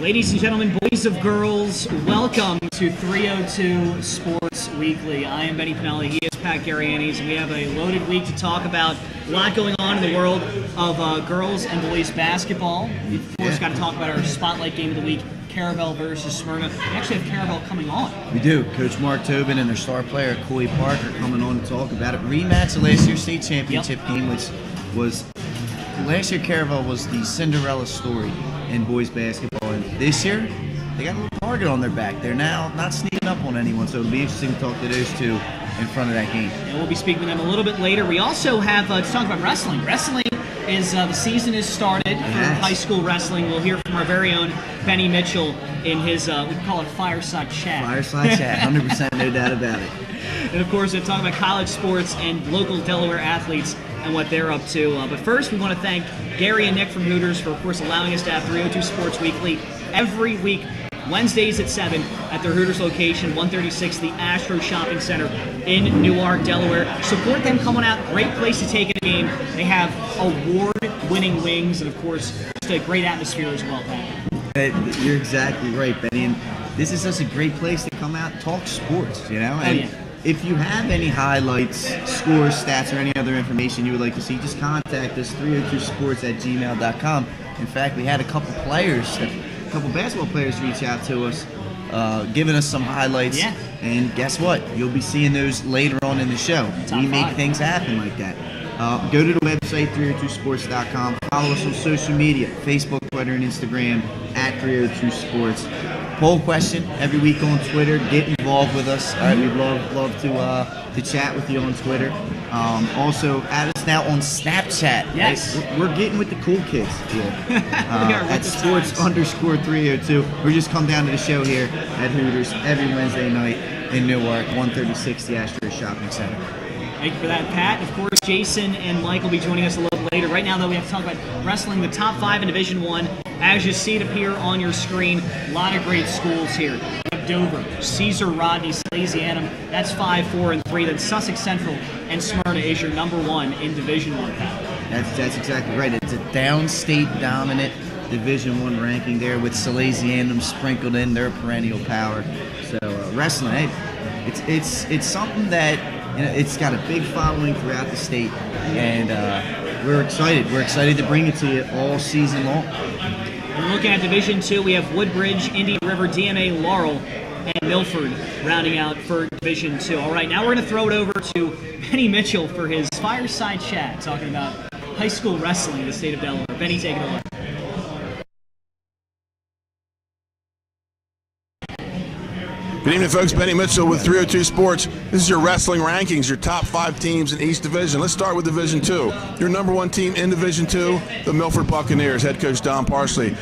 Ladies and gentlemen, boys and girls, welcome to 302 Sports Weekly. I am Benny Pinelli, he is Pat Garianis, and we have a loaded week to talk about. A lot going on in the world of girls and boys basketball. We, of course, got to talk about our spotlight game of the week, Caravel versus Smyrna. We actually have Caravel coming on. We do. Coach Mark Tobin and their star player, Coy Parker, coming on to talk about it. Rematch of last year's state championship game, which was last year. Caravel was the Cinderella story in boys basketball, and this year they got a little target on their back. They're now not sneaking up on anyone, so it'll be interesting to talk to those two in front of that game. And we'll be speaking with them a little bit later. We also have to talk about wrestling. Wrestling is the season has started for high school wrestling. We'll hear from our very own Benny Mitchell in his we call it fireside chat. Fireside chat, 100%, no doubt about it. And of course, we'll talk about college sports and local Delaware athletes and what they're up to. But first, we want to thank Gary and Nick from Hooters for, of course, allowing us to have 302 Sports Weekly every week, Wednesdays at 7 at their Hooters location, 136 the Astro Shopping Center in Newark, Delaware. Support them coming out. Great place to take in a game. They have award-winning wings and, of course, just a great atmosphere as well, Pat. You're exactly right, Benny. And this is such a great place to come out and talk sports, you know? And if you have any highlights, scores, stats, or any other information you would like to see, just contact us, 302sports@gmail.com. In fact, we had a couple basketball players reach out to us, giving us some highlights. Yeah. And guess what? You'll be seeing those later on in the show. We make things happen like that. Go to the website, 302sports.com. Follow us on social media, Facebook, Twitter, and Instagram, @302sports. Poll question every week on Twitter. Get involved with us. All right, we'd love to chat with you on Twitter. Also, add us now on Snapchat. Yes. Right? We're getting with the cool kids here. At sports_302. Or just come down to the show here at Hooters every Wednesday night in Newark, 136 the Astro Shopping Center. Thank you for that, Pat. Of course, Jason and Mike will be joining us a little later. Right now, though, we have to talk about wrestling, the top 5 in Division I. As you see it appear on your screen, a lot of great schools here. We have Dover, Caesar Rodney, Salesianum. That's 5, 4, and 3. Then Sussex Central and Smyrna is your number 1 in Division I, Pat. That's exactly right. It's a downstate dominant Division I ranking there with Salesianum sprinkled in their perennial power. So wrestling, hey, it's something that, you know, it's got a big following throughout the state, and we're excited. We're excited to bring it to you all season long. We're looking at Division II. We have Woodbridge, Indian River, DMA, Laurel, and Milford rounding out for Division II. All right, now we're going to throw it over to Benny Mitchell for his fireside chat, talking about high school wrestling in the state of Delaware. Benny, take it away. Good evening, folks. Benny Mitchell with 302 Sports. This is your wrestling rankings, your top 5 teams in each division. Let's start with Division II. Your number 1 team in Division II, the Milford Buccaneers. Head coach Don Parsley.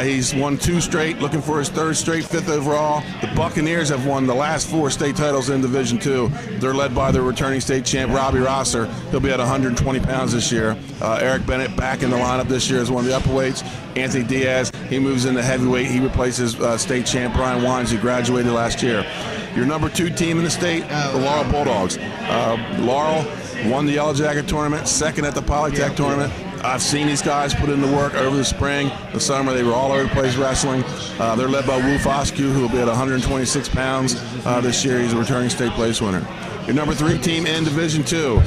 He's won 2 straight, looking for his 3rd straight, 5th overall. The Buccaneers have won the last 4 state titles in Division II. They're led by their returning state champ, Robbie Rosser. He'll be at 120 pounds this year. Eric Bennett back in the lineup this year as one of the upper weights. Anthony Diaz, he moves into heavyweight. He replaces state champ Brian Wines, who graduated last year. Your number 2 team in the state, the Laurel Bulldogs. Laurel won the Yellow Jacket tournament, 2nd at the Polytech tournament. I've seen these guys put in the work over the spring, the summer. They were all over the place wrestling. They're led by Wu Foscu, who will be at 126 pounds this year. He's a returning state place winner. Your number 3 team in Division II,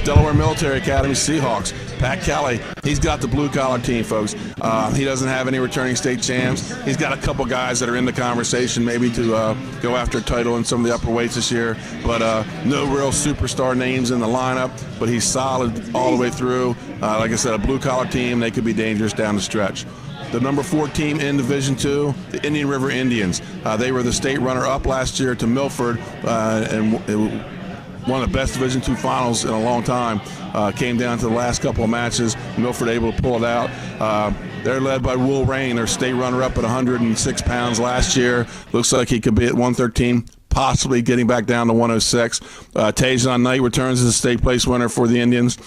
Delaware Military Academy Seahawks. Pat Kelly, he's got the blue-collar team, folks. He doesn't have any returning state champs. He's got a couple guys that are in the conversation maybe to go after a title in some of the upper weights this year, but no real superstar names in the lineup, but he's solid all the way through. Like I said, a blue-collar team, they could be dangerous down the stretch. The number 4 team in Division II, the Indian River Indians. They were the state runner-up last year to Milford, and one of the best Division II finals in a long time. Came down to the last couple of matches. Milford able to pull it out. They're led by Will Rain, their state runner-up at 106 pounds last year. Looks like he could be at 113, possibly getting back down to 106. Tajon Knight returns as a state place winner for the Indians.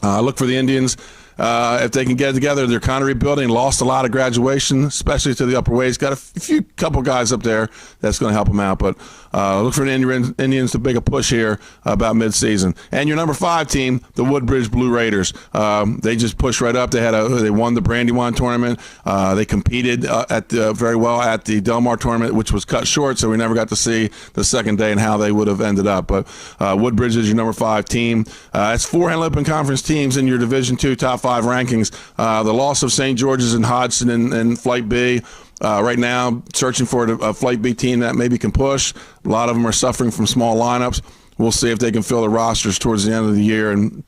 Look for the Indians. If they can get it together, they're kind of rebuilding. Lost a lot of graduation, especially to the upper weights. Got a couple guys up there that's going to help them out. But look for the Indians to make a push here about midseason. And your number 5 team, the Woodbridge Blue Raiders. They just pushed right up. They won the Brandywine tournament. They competed very well at the Del Mar tournament, which was cut short, so we never got to see the second day and how they would have ended up. But Woodbridge is your number 5 team. It's 4 Henley Open Conference teams in your Division II top 5 rankings. The loss of St. George's and Hodgson in Flight B. Right now, searching for a Flight B team that maybe can push. A lot of them are suffering from small lineups. We'll see if they can fill the rosters towards the end of the year and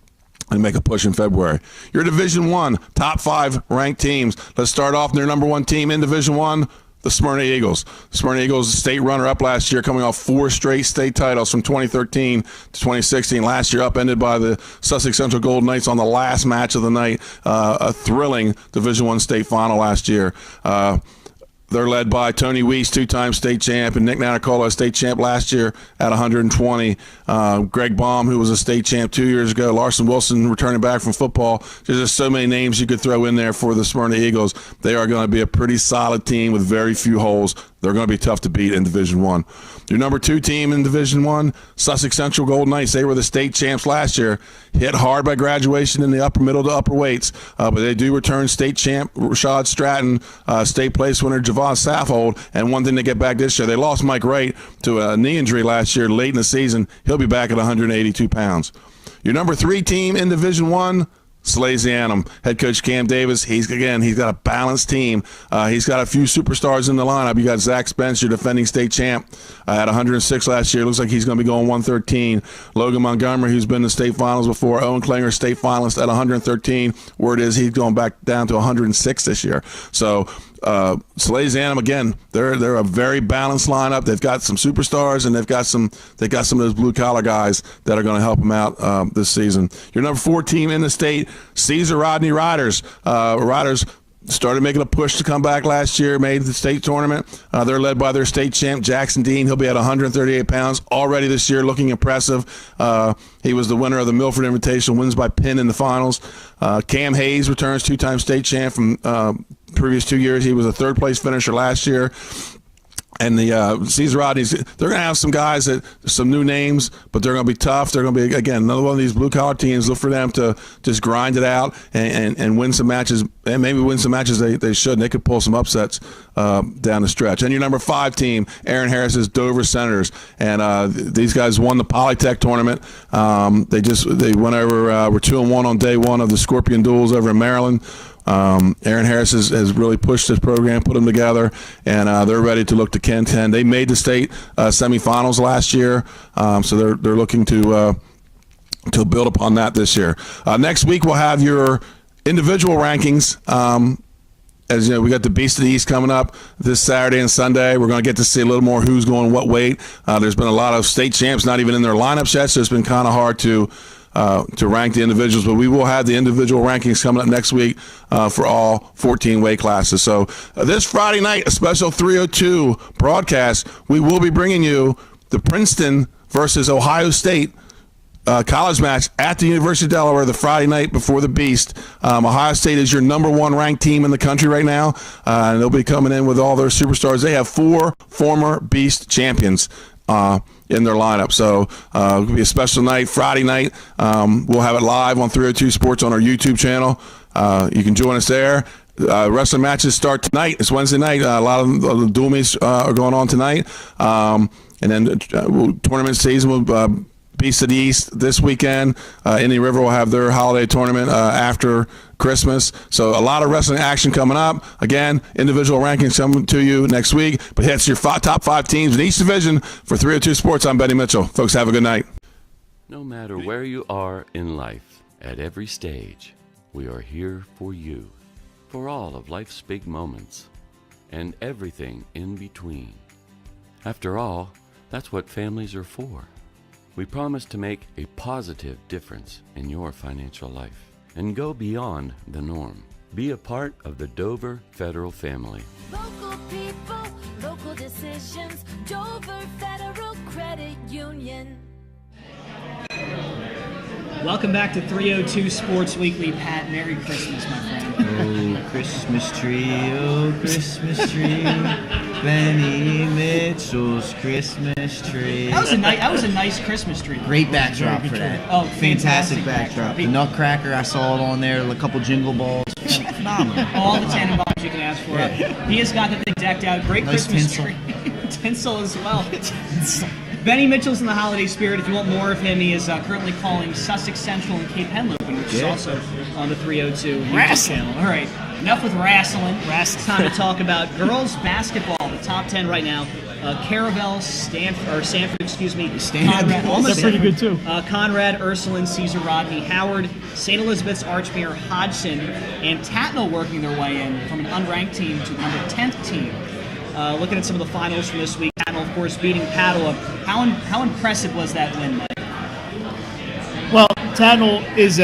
make a push in February. Your Division I top 5 ranked teams. Let's start off their number 1 team in Division I, the Smyrna Eagles. The Smyrna Eagles, state runner-up last year, coming off 4 straight state titles from 2013 to 2016. Last year, upended by the Sussex Central Golden Knights on the last match of the night. A thrilling Division I state final last year. They're led by Tony Weiss, 2-time state champ, and Nick Nanicola, state champ last year at 120. Greg Baum, who was a state champ 2 years ago. Larson Wilson returning back from football. There's just so many names you could throw in there for the Smyrna Eagles. They are going to be a pretty solid team with very few holes. They're going to be tough to beat in Division I. Your number 2 team in Division I, Sussex Central Golden Knights. They were the state champs last year. Hit hard by graduation in the upper middle to upper weights, but they do return state champ Rashad Stratton, state place winner Javon Saffold, and one thing to get back this year, they lost Mike Wright to a knee injury last year late in the season. He'll be back at 182 pounds. Your number 3 team in Division I, Salesianum. Head coach Cam Davis, he's got a balanced team. He's got a few superstars in the lineup. You got Zach Spence, your defending state champ, at 106 last year. Looks like he's going to be going 113. Logan Montgomery, who's been in the state finals before. Owen Klinger, state finalist at 113. Word is he's going back down to 106 this year. So Salesianum, again, they're a very balanced lineup. They've got some superstars, and they've got some of those blue collar guys that are going to help them out this season. Your number 4 team in the state, Caesar Rodney Riders. Riders started making a push to come back last year, made the state tournament. They're led by their state champ, Jackson Dean. He'll be at 138 pounds already this year, looking impressive. He was the winner of the Milford Invitational, wins by pin in the finals. Cam Hayes returns, 2-time state champ from previous 2 years. He was a 3rd-place finisher last year. And the Caesar Rodneys, they're going to have some guys, some new names, but they're going to be tough. They're going to be, again, another one of these blue-collar teams. Look for them to just grind it out and win some matches, and maybe win some matches they should. And they could pull some upsets down the stretch. And your number 5 team, Aaron Harris's Dover Senators. And these guys won the Polytech tournament. They went over, were 2-1 on day 1 of the Scorpion Duels over in Maryland. Aaron Harris has really pushed this program, put them together, and they're ready to look to Ken 10. They made the state semifinals last year, so they're looking to build upon that this year. Next week we'll have your individual rankings. As you know, we got the Beast of the East coming up this Saturday and Sunday. We're going to get to see a little more who's going what weight. There's been a lot of state champs not even in their lineups yet, so it's been kind of hard to rank the individuals, but we will have the individual rankings coming up next week for all 14 weight classes. So this Friday night, a special 302 broadcast, we will be bringing you the Princeton versus Ohio State college match at the University of Delaware the Friday night before the Beast. Ohio State is your number 1 ranked team in the country right now, and they'll be coming in with all their superstars. They have 4 former Beast champions in their lineup. So it'll be a special night, Friday night. We'll have it live on 302 Sports on our YouTube channel. You can join us there. Wrestling matches start tonight. It's Wednesday night. A lot of the dual meets are going on tonight. And then tournament season will Beast of the East this weekend. Indian River will have their holiday tournament after Christmas. So a lot of wrestling action coming up. Again, individual rankings coming to you next week. But hits your top 5 teams in each division. For 302 Sports, I'm Benny Mitchell. Folks, have a good night. No matter where you are in life, at every stage, we are here for you. For all of life's big moments. And everything in between. After all, that's what families are for. We promise to make a positive difference in your financial life and go beyond the norm. Be a part of the Dover Federal family. Local people, local decisions, Dover Federal Credit Union. Welcome back to 302 Sports Weekly. Pat, Merry Christmas, my friend. Oh, Christmas tree, Benny Mitchell's Christmas tree. That was a nice Christmas tree. Great backdrop for that. Oh, fantastic backdrop. The Nutcracker, I saw it on there, a couple jingle balls. Phenomenal. All the tannenbaums you can ask for. Yeah. He has got the thing decked out. Great Nice Christmas tinsel. tree. Tinsel as well. Benny Mitchell's in the holiday spirit. If you want more of him, he is currently calling Sussex Central and Cape Henlopen, which is also on the 302 YouTube channel. All right, enough with wrestling. It's time to talk about girls basketball. The top 10 right now. Caravel, Sanford, excuse me. Conrad, almost pretty good too. Conrad, Ursuline, Caesar Rodney, Howard, St. Elizabeth's, Archmere, Hodgson, and Tatnall working their way in from an unranked team to the number 10th team. Looking at some of the finals from this week, Tatnall, of course, beating Padua. How impressive was that win, Mike? Well, Tatnall is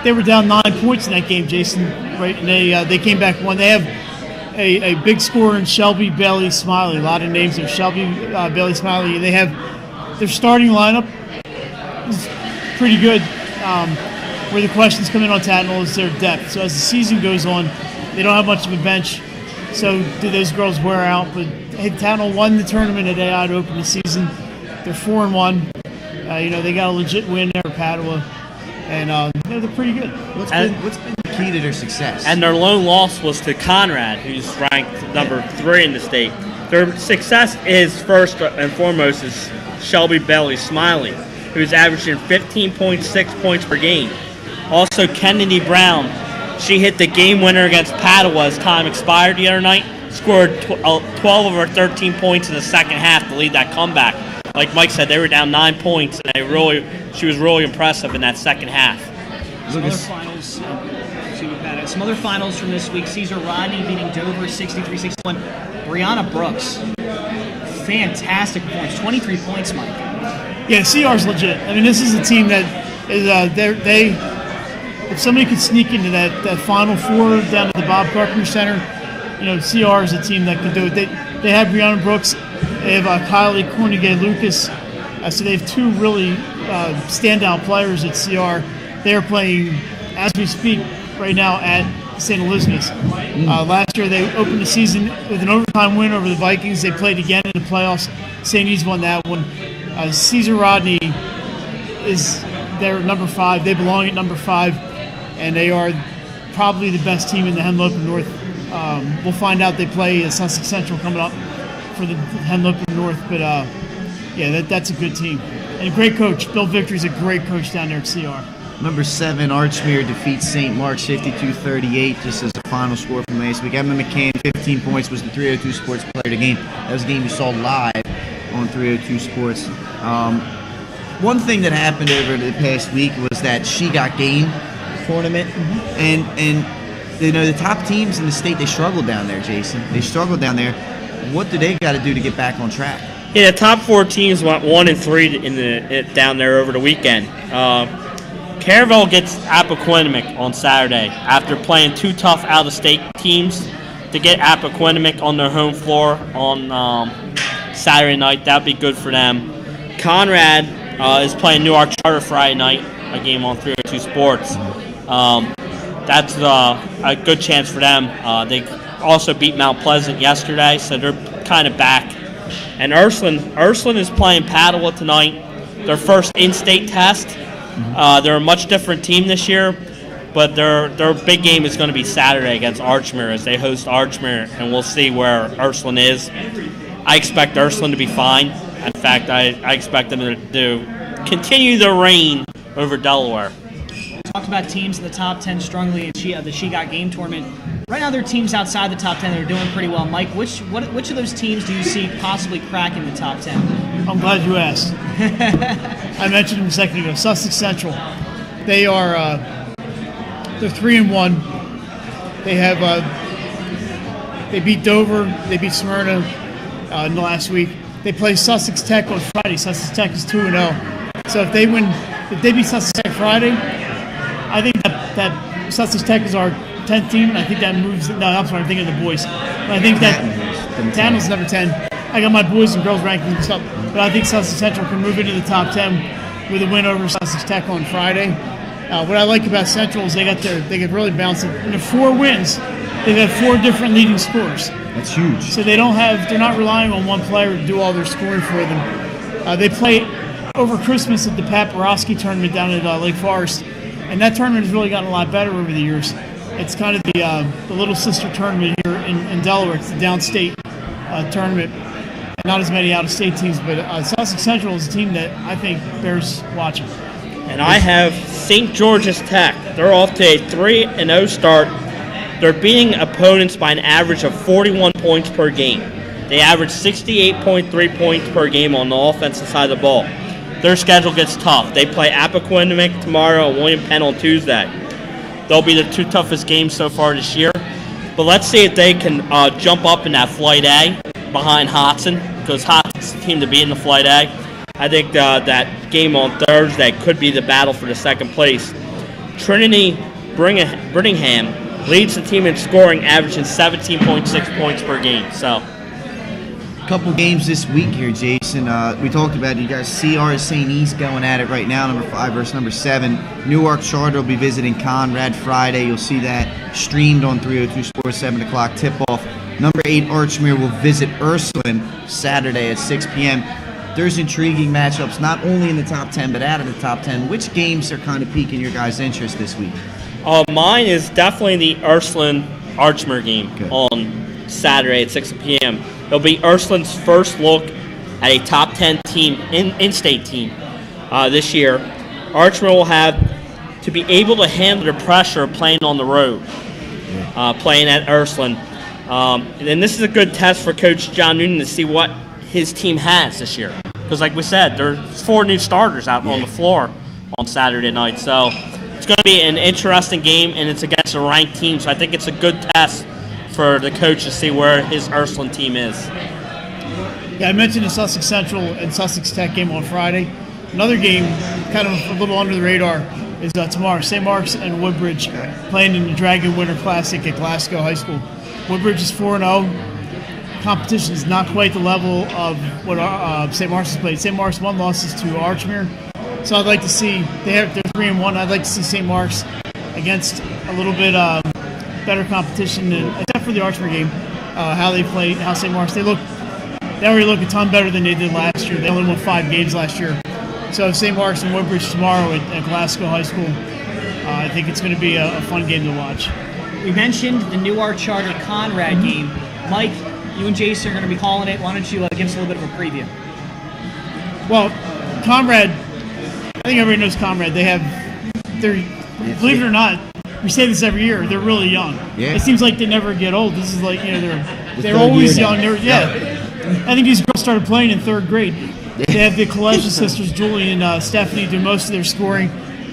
they were down 9 points in that game, Jason. Right, and they came back one. They have a big scorer in Shelby Bailey Smiley. A lot of names there. Shelby Bailey Smiley. They have their starting lineup is pretty good. Where the questions come in on Tatnall is their depth. So as the season goes on, they don't have much of a bench. So do those girls wear out? But hey, Tatnall won the tournament at AI to open the season. They're 4-1. They got a legit win there at Padua, and they're pretty good. What's been the key to their success? And their lone loss was to Conrad, who's ranked number 3 in the state. Their success is first and foremost is Shelby Bailey Smiley, who's averaging 15.6 points per game. Also, Kennedy Brown, she hit the game winner against Padua as time expired the other night, scored 12 of her 13 points in the second half to lead that comeback. Like Mike said, they were down 9 points, and she was really impressive in that second half. Some other finals from this week. Caesar Rodney beating Dover 63-61. Brianna Brooks, fantastic performance, 23 points, Mike. Yeah, CR's legit. I mean, this is a team that is if somebody could sneak into that Final Four down at the Bob Carpenter Center, CR is a team that can do it. They have Brianna Brooks, they have Kylie Cornegay-Lucas, so they have two really standout players at CR. They are playing, as we speak, right now at St. Elizabeth's. Last year they opened the season with an overtime win over the Vikings. They played again in the playoffs. St. E's won that one. Caesar Rodney is their number 5. They belong at number 5, and they are probably the best team in the Henlopen North. We'll find out. They play Sussex Central coming up for the Henlopen North, but that's a good team. And a great coach. Bill Victory's a great coach down there at CR. Number 7, Archmere defeats St. Mark's 52-38, just as the final score from last week. Emma McCann, 15 points, was the 302 Sports Player of the Game. That was a game you saw live on 302 Sports. One thing that happened over the past week was that She Got Game tournament, and the top teams in the state, they struggled down there, Jason. They struggled down there. What do they got to do to get back on track? Yeah, the top 4 teams went 1-3 down there over the weekend. Caravel gets Appoquinimink on Saturday after playing 2 tough out-of-state teams to get Appoquinimink on their home floor on Saturday night. That'd be good for them. Conrad is playing Newark Charter Friday night, a game on 302 Sports. That's a good chance for them. They also beat Mount Pleasant yesterday, so they're kind of back. And Ursuline is playing Padua tonight, their first in-state test. They're a much different team this year, but their big game is going to be Saturday against Archmere as they host Archmere, and we'll see where Ursuline is. I expect Ursuline to be fine. In fact, I expect them to continue their reign over Delaware. We talked about teams in the top 10 strongly in the She Got Game tournament. Right now, there are teams outside the top 10 that are doing pretty well. Mike, which of those teams do you see possibly cracking the top 10? I'm glad you asked. I mentioned them a second ago. Sussex Central. They're 3-1. They have they beat Dover. They beat Smyrna in the last week. They play Sussex Tech on Friday. Sussex Tech is 2-0. So if they beat Sussex Tech Friday, I think that Sussex Tech is our 10th team, and I think that moves. No, I'm sorry, I'm thinking of the boys. But I think that Tatnall's number 10. I got my boys and girls rankings mixed up, but I think Sussex Central can move into the top 10 with a win over Sussex Tech on Friday. What I like about Central is they get really balanced. In the 4 wins, they've had 4 different leading scorers. That's huge. So they're not relying on one player to do all their scoring for them. They play over Christmas at the Paparowski tournament down at Lake Forest, and that tournament has really gotten a lot better over the years. It's kind of the little sister tournament here in Delaware. It's the downstate tournament. Not as many out-of-state teams, but Sussex Central is a team that I think bears watching. And I have St. George's Tech. They're off to a 3-0 start. They're beating opponents by an average of 41 points per game. They average 68.3 points per game on the offensive side of the ball. Their schedule gets tough. They play Appoquinimink tomorrow and William Penn on Tuesday. They'll be the 2 toughest games so far this year. But let's see if they can jump up in that Flight A behind Hodson, because Hodson's the team to beat in the Flight A. I think that game on Thursday could be the battle for the second place. Trinity Brittingham leads the team in scoring, averaging 17.6 points per game. So, a couple games this week here, Jason. We talked about it. You guys, CR St. East going at it right now, number 5 versus number 7. Newark Charter will be visiting Conrad Friday. You'll see that streamed on 302 Sports, 7 o'clock tip-off. Number 8, Archmere will visit Ursuline Saturday at 6 p.m. There's intriguing matchups, not only in the top 10, but out of the top 10. Which games are kind of piquing your guys' interest this week? Mine is definitely the Ursuline-Archmere game on Saturday at 6 p.m. It'll be Ursuline's first look at a top 10 team, in-state team this year. Archmere will have to be able to handle the pressure of playing on the road, playing at Ursuline. And this is a good test for Coach John Noonan to see what his team has this year. Because like we said, there's 4 new starters out on the floor on Saturday night. So it's going to be an interesting game, and it's against a ranked team. So I think it's a good test for the coach to see where his Ursuline team is. Yeah, I mentioned the Sussex Central and Sussex Tech game on Friday. Another game, kind of a little under the radar, is tomorrow. St. Mark's and Woodbridge playing in the Dragon Winter Classic at Glasgow High School. Woodbridge is 4-0. Competition is not quite the level of what St. Mark's has played. St. Mark's 1 losses to Archmere. So I'd like to see, they're 3-1. I'd like to see St. Mark's against a little bit better competition, except for the Archmere game, how they play, how St. Mark's, they already look a ton better than they did last year. They only won 5 games last year. So St. Mark's and Woodbridge tomorrow at Glasgow High School, I think it's going to be a fun game to watch. We mentioned the Newark Charter Conrad game. Mike, you and Jason are going to be calling it. Why don't you give us a little bit of a preview? Well, Conrad, I think everybody knows Conrad. Believe it or not, we say this every year, they're really young. Yeah. It seems like they never get old. This is like, they're always young. I think these girls started playing in 3rd grade. They have the Kalesha sisters, Julie and Stephanie, do most of their scoring.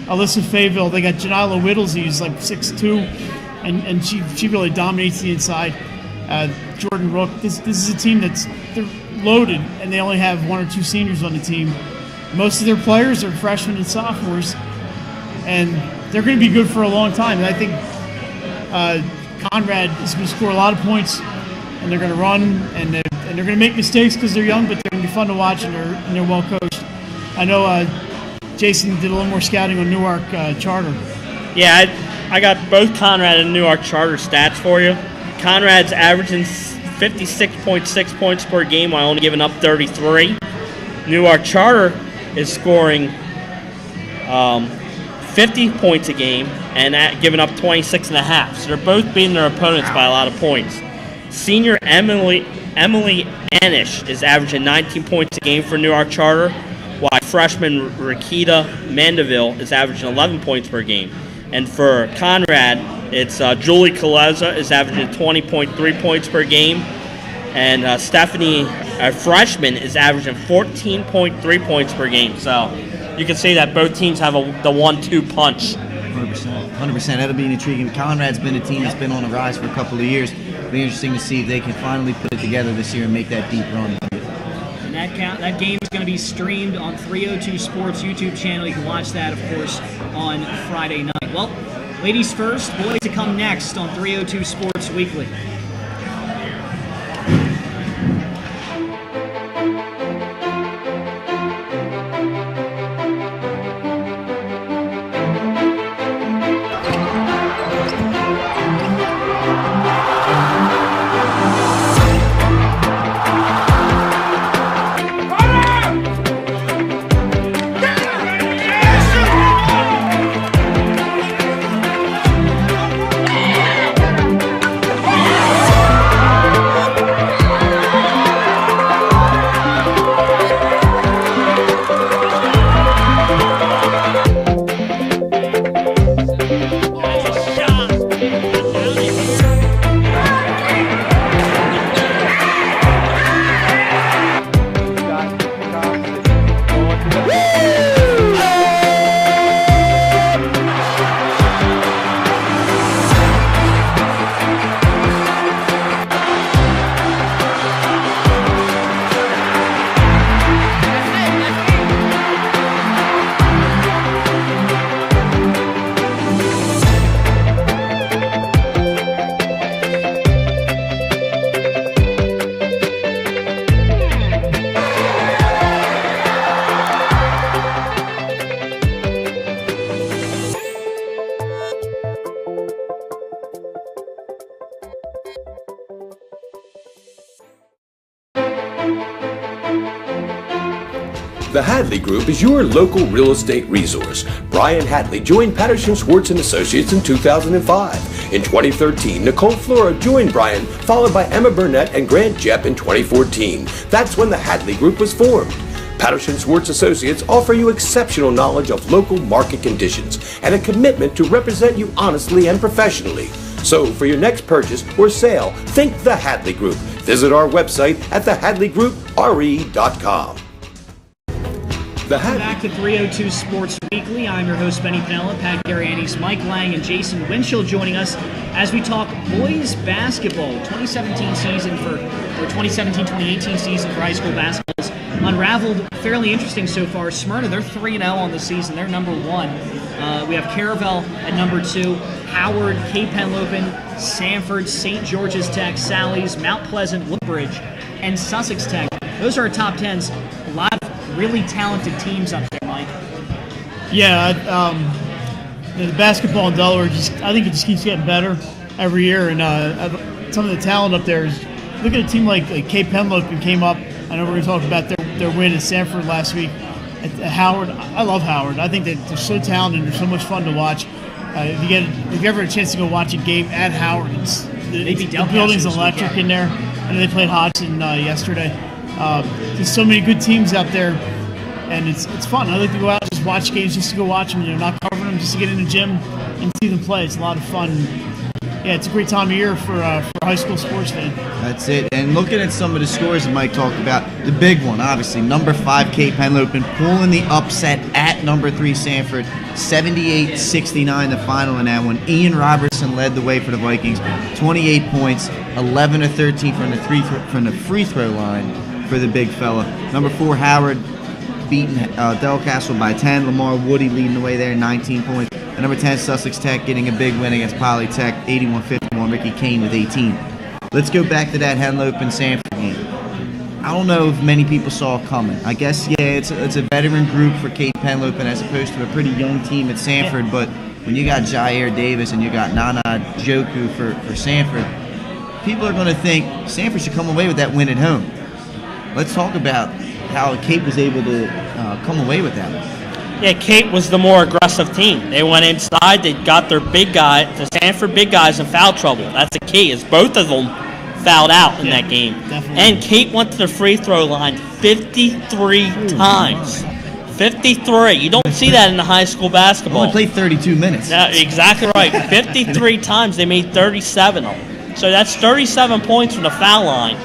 Alyssa Fayville, they got Janila Whittlesey, who's like 6'2", and she really dominates the inside. Jordan Rook, this is a team they're loaded, and they only have 1 or 2 seniors on the team. Most of their players are freshmen and sophomores, and they're going to be good for a long time. And I think Conrad is going to score a lot of points, and they're going to run, and they're going to make mistakes because they're young, but they're going to be fun to watch, and they're well coached. I know Jason did a little more scouting on Newark Charter. Yeah, I got both Conrad and Newark Charter stats for you. Conrad's averaging 56.6 points per game while only giving up 33. Newark Charter is scoring 50 points a game and giving up 26.5. So they're both beating their opponents by a lot of points. Senior Emily Anish is averaging 19 points a game for Newark Charter, while freshman Rakita Mandeville is averaging 11 points per game. And for Conrad, it's Julie Kaleza is averaging 20.3 points per game, and Stephanie, a freshman, is averaging 14.3 points per game. So you can see that both teams have the 1-2 punch. 100%. That'll be intriguing. Conrad's been a team that's been on the rise for a couple of years. It'll be interesting to see if they can finally put it together this year and make that deep run. And that game is going to be streamed on 302 Sports YouTube channel. You can watch that, of course, on Friday night. Well, ladies first, boys to come next on 302 Sports Weekly. The Hadley Group is your local real estate resource. Brian Hadley joined Patterson Schwartz & Associates in 2005. In 2013, Nicole Flora joined Brian, followed by Emma Burnett and Grant Jepp in 2014. That's when the Hadley Group was formed. Patterson Schwartz Associates offer you exceptional knowledge of local market conditions and a commitment to represent you honestly and professionally. So for your next purchase or sale, think the Hadley Group. Visit our website at thehadleygroup.re.com. Welcome back to 302 Sports Weekly. I'm your host, Benny Pinella, Pat Garianis, Mike Lang, and Jason Winchell joining us as we talk boys basketball. 2017-2018 season for high school basketball is unraveled fairly interesting so far. Smyrna, they're 3-0 on the season. They're number 1. We have Caravel at number 2, Howard, Cape Henlopen, Sanford, St. George's Tech, Sally's, Mount Pleasant, Woodbridge, and Sussex Tech. Those are our top 10s. A lot of really talented teams up there, Mike. Yeah, the basketball in Delaware, I think it just keeps getting better every year. And some of the talent up there is, look at a team like Cape Henlopen came up. I know we're going to talk about their win at Sanford last week. At Howard, I love Howard. I think that they're so talented and they're so much fun to watch. If you ever had a chance to go watch a game at Howard, the building's electric in there. I know they played Hodgson yesterday. There's so many good teams out there, and it's fun. I like to go out and just watch games just to go watch them. Not covering them, just to get in the gym and see them play. It's a lot of fun. Yeah, it's a great time of year for a high school sports fan. That's it. And looking at some of the scores that Mike talked about, the big one, obviously, number 5 Cape Henlopen pulling the upset at number 3 Sanford, 78-69 the final in that one. Ian Robertson led the way for the Vikings, 28 points, 11 of 13 from the free throw line for the big fella. Number 4 Howard beating Delcastle by 10. Lamar Woody leading the way there, 19 points. And number 10 Sussex Tech getting a big win against Polytech, 81-51. Ricky Kane with 18. Let's go back to that Henlopen Sanford game. I don't know if many people saw it coming. I guess, yeah, it's a veteran group for Cape Henlopen as opposed to a pretty young team at Sanford. But when you got Jair Davis and you got Nana Joku for Sanford, people are going to think Sanford should come away with that win at home. Let's talk about how Cape was able to come away with that one. Yeah, Cape was the more aggressive team. They went inside. They got their the Sanford big guys in foul trouble. That's the key, is both of them fouled out in that game. Definitely. And Cape went to the free throw line 53 times. 53. You don't see that in the high school basketball. Only played 32 minutes. Yeah, exactly right. 53 times. They made 37 of them. So that's 37 points from the foul line.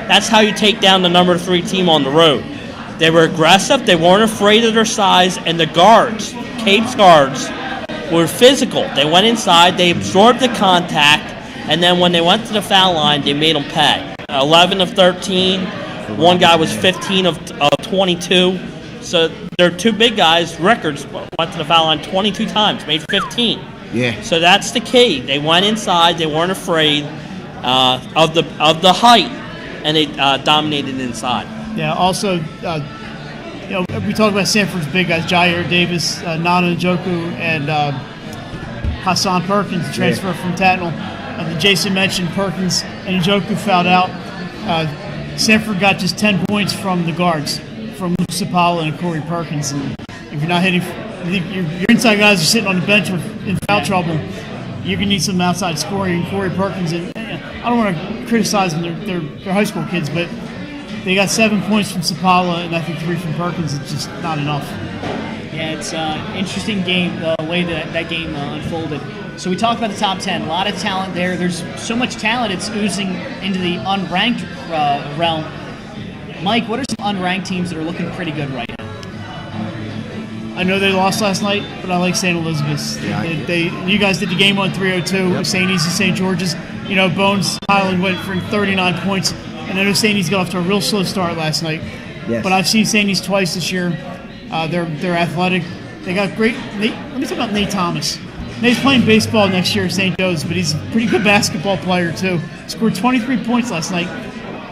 That's how you take down the number 3 team on the road. They were aggressive. They weren't afraid of their size. And the guards, Cape's guards, were physical. They went inside. They absorbed the contact. And then when they went to the foul line, they made them pay. 11 of 13. One guy was 15 of 22. So their 2 big guys' records went to the foul line 22 times, made 15. Yeah. So that's the key. They went inside. They weren't afraid of the height, and they dominated inside. Yeah, also, we talk about Sanford's big guys, Jair Davis, Nana Njoku, and Hassan Perkins, transfer from Tatnall. Jason mentioned Perkins and Njoku fouled out. Sanford got just 10 points from the guards, from Luke Sapala and Corey Perkins. And if you're not hitting, your inside guys are sitting on the bench in foul trouble, you're going to need some outside scoring. Corey Perkins, and I don't want to criticize them, they're high school kids, but they got 7 points from Sapala and I think 3 from Perkins. It's just not enough. Yeah, it's an interesting game, the way that game unfolded. So we talked about the top 10. A lot of talent there. There's so much talent, it's oozing into the unranked realm. Mike, what are some unranked teams that are looking pretty good right now? I know they lost last night, but I like St. Elizabeth's. You guys did the game on 302, St. E's and St. George's. You know, Bones Highland went for 39 points, and I know St. E's got off to a real slow start last night. Yes. But I've seen St. E's twice this year. They're athletic. They got great. Let me talk about Nate Thomas. Nate's playing baseball next year at St. Joe's, but he's a pretty good basketball player too. Scored 23 points last night.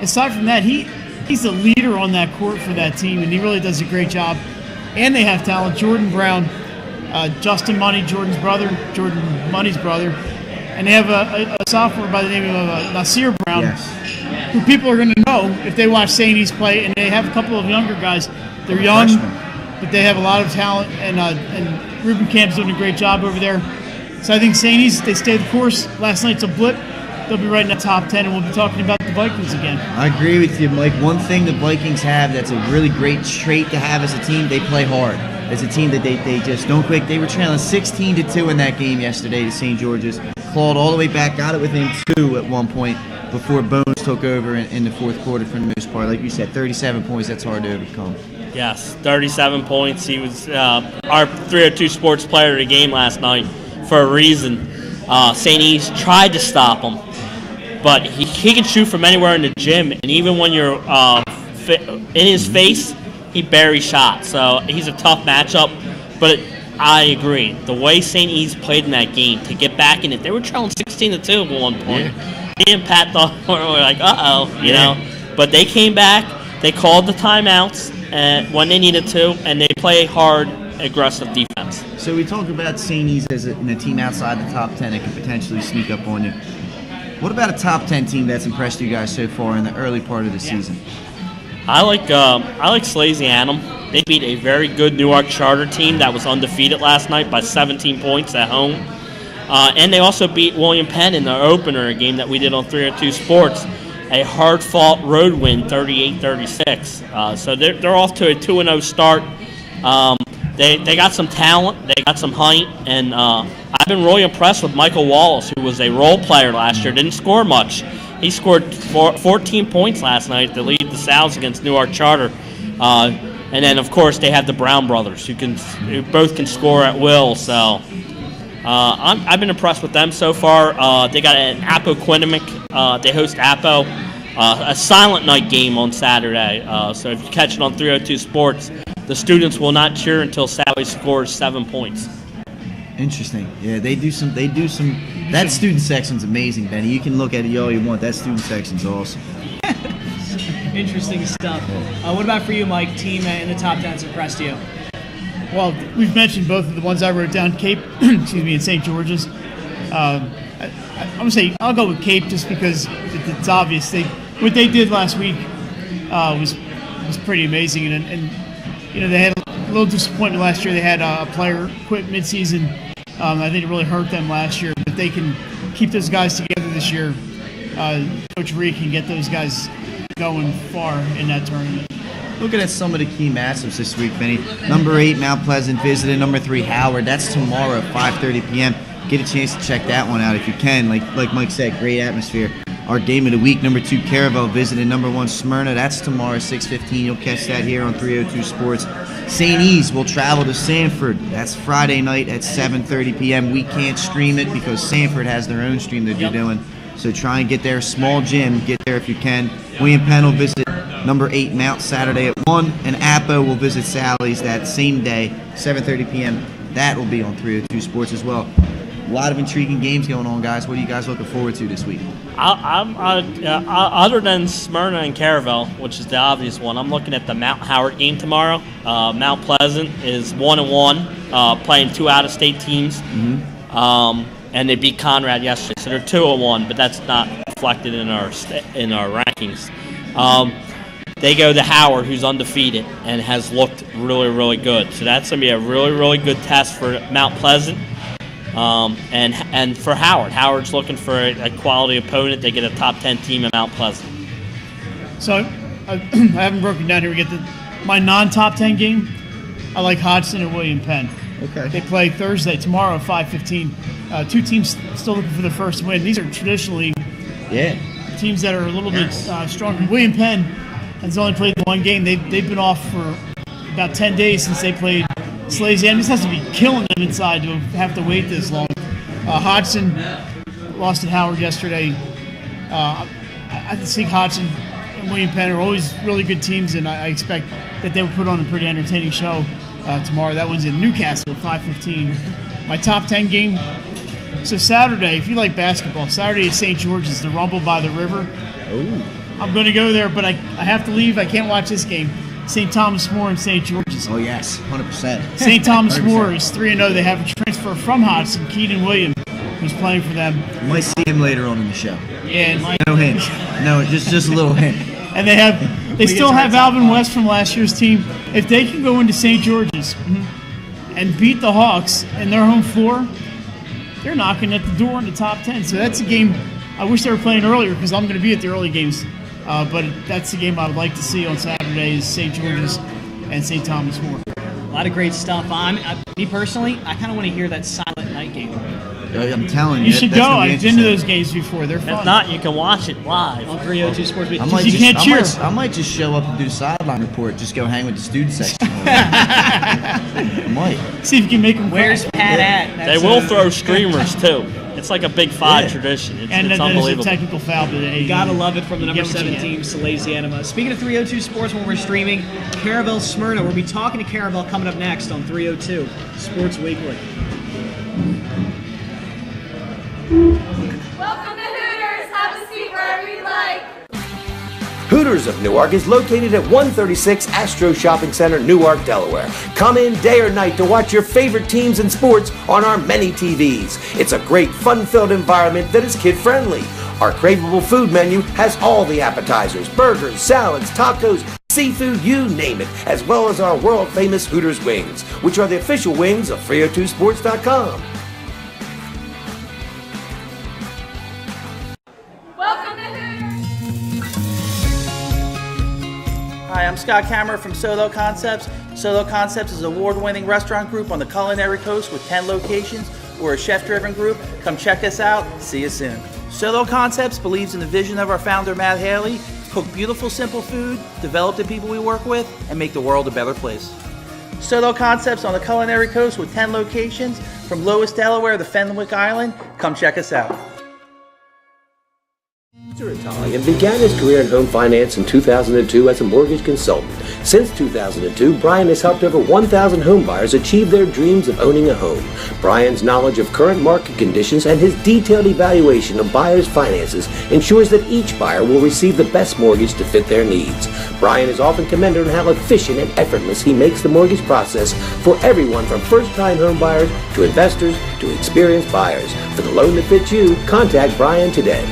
Aside from that, he's the leader on that court for that team, and he really does a great job. And they have talent. Jordan Brown, Justin Money, Jordan Money's brother, and they have a sophomore by the name of Nasir Brown, who people are going to know if they watch St. E's play. And they have a couple of younger guys. They're young, but they have a lot of talent. And Ruben Camp's doing a great job over there. So I think St. E's, they stayed the course. Last night's a blip. They'll be right in the top 10, and we'll be talking about the Vikings again. I agree with you, Mike. One thing the Vikings have that's a really great trait to have as a team, they play hard. As a team that they just don't quit. They were trailing 16-2 in that game yesterday to St. George's. Clawed all the way back, got it within 2 at one point before Bones took over in the fourth quarter for the most part. Like you said, 37 points, that's hard to overcome. Yes, 37 points. He was our 302 Sports Player of the Game last night for a reason. St. E's tried to stop him, but he can shoot from anywhere in the gym, and even when you're in his face, he buries shots. So he's a tough matchup, but I agree. The way St. E's played in that game, to get back in it, they were trailing 16-2 at one point. Me and Pat thought we were like, you know. But they came back, they called the timeouts when they needed to, and they play hard, aggressive defense. So we talk about St. E's as a team outside the top 10 that can potentially sneak up on you. What about a top 10 team that's impressed you guys so far in the early part of the season? I like Slasianum. They beat a very good Newark Charter team that was undefeated last night by 17 points at home. And they also beat William Penn in the opener, a game that we did on 302 Sports. A hard-fought road win, 38-36. So they're off to a 2-0 start. They got some talent, they got some height, and I've been really impressed with Michael Wallace, who was a role player last year, didn't score much. He scored 14 points last night to lead the Sows against Newark Charter. And then, of course, they have the Brown brothers, who both can score at will. So I've been impressed with them so far. They got an Appoquinimink. They host Appo. A silent night game on Saturday. So if you catch it on 302 Sports, the students will not cheer until Sally scores 7 points. Interesting. Yeah, they do some. That student section's amazing, Benny. You can look at it all you want. That student section's awesome. Interesting stuff. What about for you, Mike? Team in the top 10 that's impressed you? Well, we've mentioned both of the ones I wrote down. Cape, excuse me, and St. George's. I'm gonna say I'll go with Cape just because it's obvious. What they did last week was pretty amazing, and you know, they had a little disappointment last year. They had a player quit midseason. I think it really hurt them last year. But if they can keep those guys together this year, Coach Reed can get those guys going far in that tournament. Looking at some of the key matchups this week, Benny. Number 8, Mount Pleasant visiting number 3, Howard. That's tomorrow at 5:30 p.m. Get a chance to check that one out if you can. Like Mike said, great atmosphere. Our game of the week, number 2, Caravel visiting number 1, Smyrna. That's tomorrow, 6:15. You'll catch that here on 302 Sports. St. E's will travel to Sanford. That's Friday night at 7:30 p.m. We can't stream it because Sanford has their own stream that they're doing. So try and get there. Small gym. Get there if you can. William Penn will visit number 8, Mount, Saturday at 1. And Appo will visit Sally's that same day, 7:30 p.m. That will be on 302 Sports as well. A lot of intriguing games going on, guys. What are you guys looking forward to this week? Other than Smyrna and Caravel, which is the obvious one, I'm looking at the Mount Howard game tomorrow. Mount Pleasant is 1-1, playing 2 out-of-state teams, and they beat Conrad yesterday, so they're 2-1. But that's not reflected in our rankings. They go to Howard, who's undefeated and has looked really, really good. So that's going to be a really, really good test for Mount Pleasant. And for Howard's looking for a quality opponent. They get a top 10 team in Mount Pleasant. So I haven't broken down here. We get my non-top 10 game. I like Hodgson and William Penn. Okay. They play Thursday, tomorrow at 5:15. 2 teams still looking for their first win. These are traditionally teams that are a little bit stronger. William Penn has only played one game. They've been off for about 10 days since they played Slazy. It just has to be killing them inside to have to wait this long. Hodgson lost at Howard yesterday. I think Hodgson and William Penn are always really good teams, and I expect that they will put on a pretty entertaining show tomorrow. That one's in Newcastle at 5:15. My top 10 game. So Saturday, if you like basketball, Saturday at St. George's, the Rumble by the River. Ooh. I'm going to go there, but I have to leave. I can't watch this game. St. Thomas More and St. George's. Oh, yes, 100%. St. Thomas More is 3-0. They have a transfer from Hodgson, Keaton Williams, who's playing for them. You might see him later on in the show. And no hint. No, just a little hint. And they still have Alvin West from last year's team. If they can go into St. George's and beat the Hawks in their home floor, they're knocking at the door in the top 10. So that's a game I wish they were playing earlier because I'm going to be at the early games. But that's the game I would like to see on Saturday is St. George's and St. Thomas More. A lot of great stuff. Me personally, I kind of want to hear that Silent Night game. I'm telling you. You should go. I've been to those games before. They're fun. If not, you can watch it live on 302 Sports. I might just show up and do the sideline report. Just go hang with the student section. I might. See if you can make them. Where's Pat at? They will throw streamers too. It's like a Big Five tradition. It's unbelievable. There's a technical foul today. You gotta love it from the number 7 team, Salesian Anima. Speaking of 302 Sports, when we're streaming, Caravel Smyrna. We'll be talking to Caravel coming up next on 302 Sports Weekly. Welcome to Hooters. Have a seat wherever you like. Hooters of Newark is located at 136 Astro Shopping Center, Newark, Delaware. Come in day or night to watch your favorite teams and sports on our many TVs. It's a great, fun-filled environment that is kid-friendly. Our craveable food menu has all the appetizers, burgers, salads, tacos, seafood, you name it, as well as our world-famous Hooters wings, which are the official wings of 302sports.com. Welcome to Hooters. Hi, I'm Scott Kammerer from Solo Concepts. Solo Concepts is an award-winning restaurant group on the culinary coast with 10 locations. We're a chef-driven group. Come check us out. See you soon. Solo Concepts believes in the vision of our founder, Matt Haley, to cook beautiful, simple food, develop the people we work with, and make the world a better place. Solo Concepts on the culinary coast with 10 locations from Lewis, Delaware to Fenwick Island. Come check us out. Mr. Italian began his career in home finance in 2002 as a mortgage consultant. Since 2002, Brian has helped over 1,000 home buyers achieve their dreams of owning a home. Brian's knowledge of current market conditions and his detailed evaluation of buyers' finances ensures that each buyer will receive the best mortgage to fit their needs. Brian is often commended on how efficient and effortless he makes the mortgage process for everyone from first-time home buyers to investors to experienced buyers. For the loan that fits you, contact Brian today.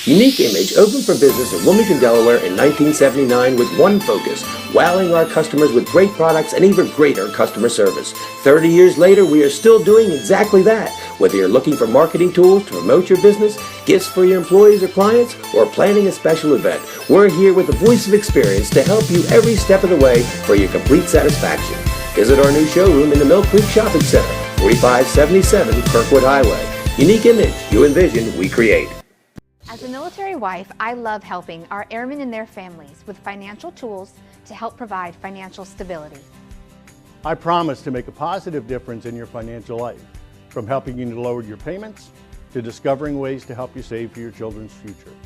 Unique Image opened for business in Wilmington, Delaware in 1979 with one focus, wowing our customers with great products and even greater customer service. 30 years later, we are still doing exactly that. Whether you're looking for marketing tools to promote your business, gifts for your employees or clients, or planning a special event, we're here with the voice of experience to help you every step of the way for your complete satisfaction. Visit our new showroom in the Mill Creek Shopping Center, 4577 Kirkwood Highway. Unique Image, you envision, we create. As a military wife, I love helping our airmen and their families with financial tools to help provide financial stability. I promise to make a positive difference in your financial life, from helping you to lower your payments to discovering ways to help you save for your children's future.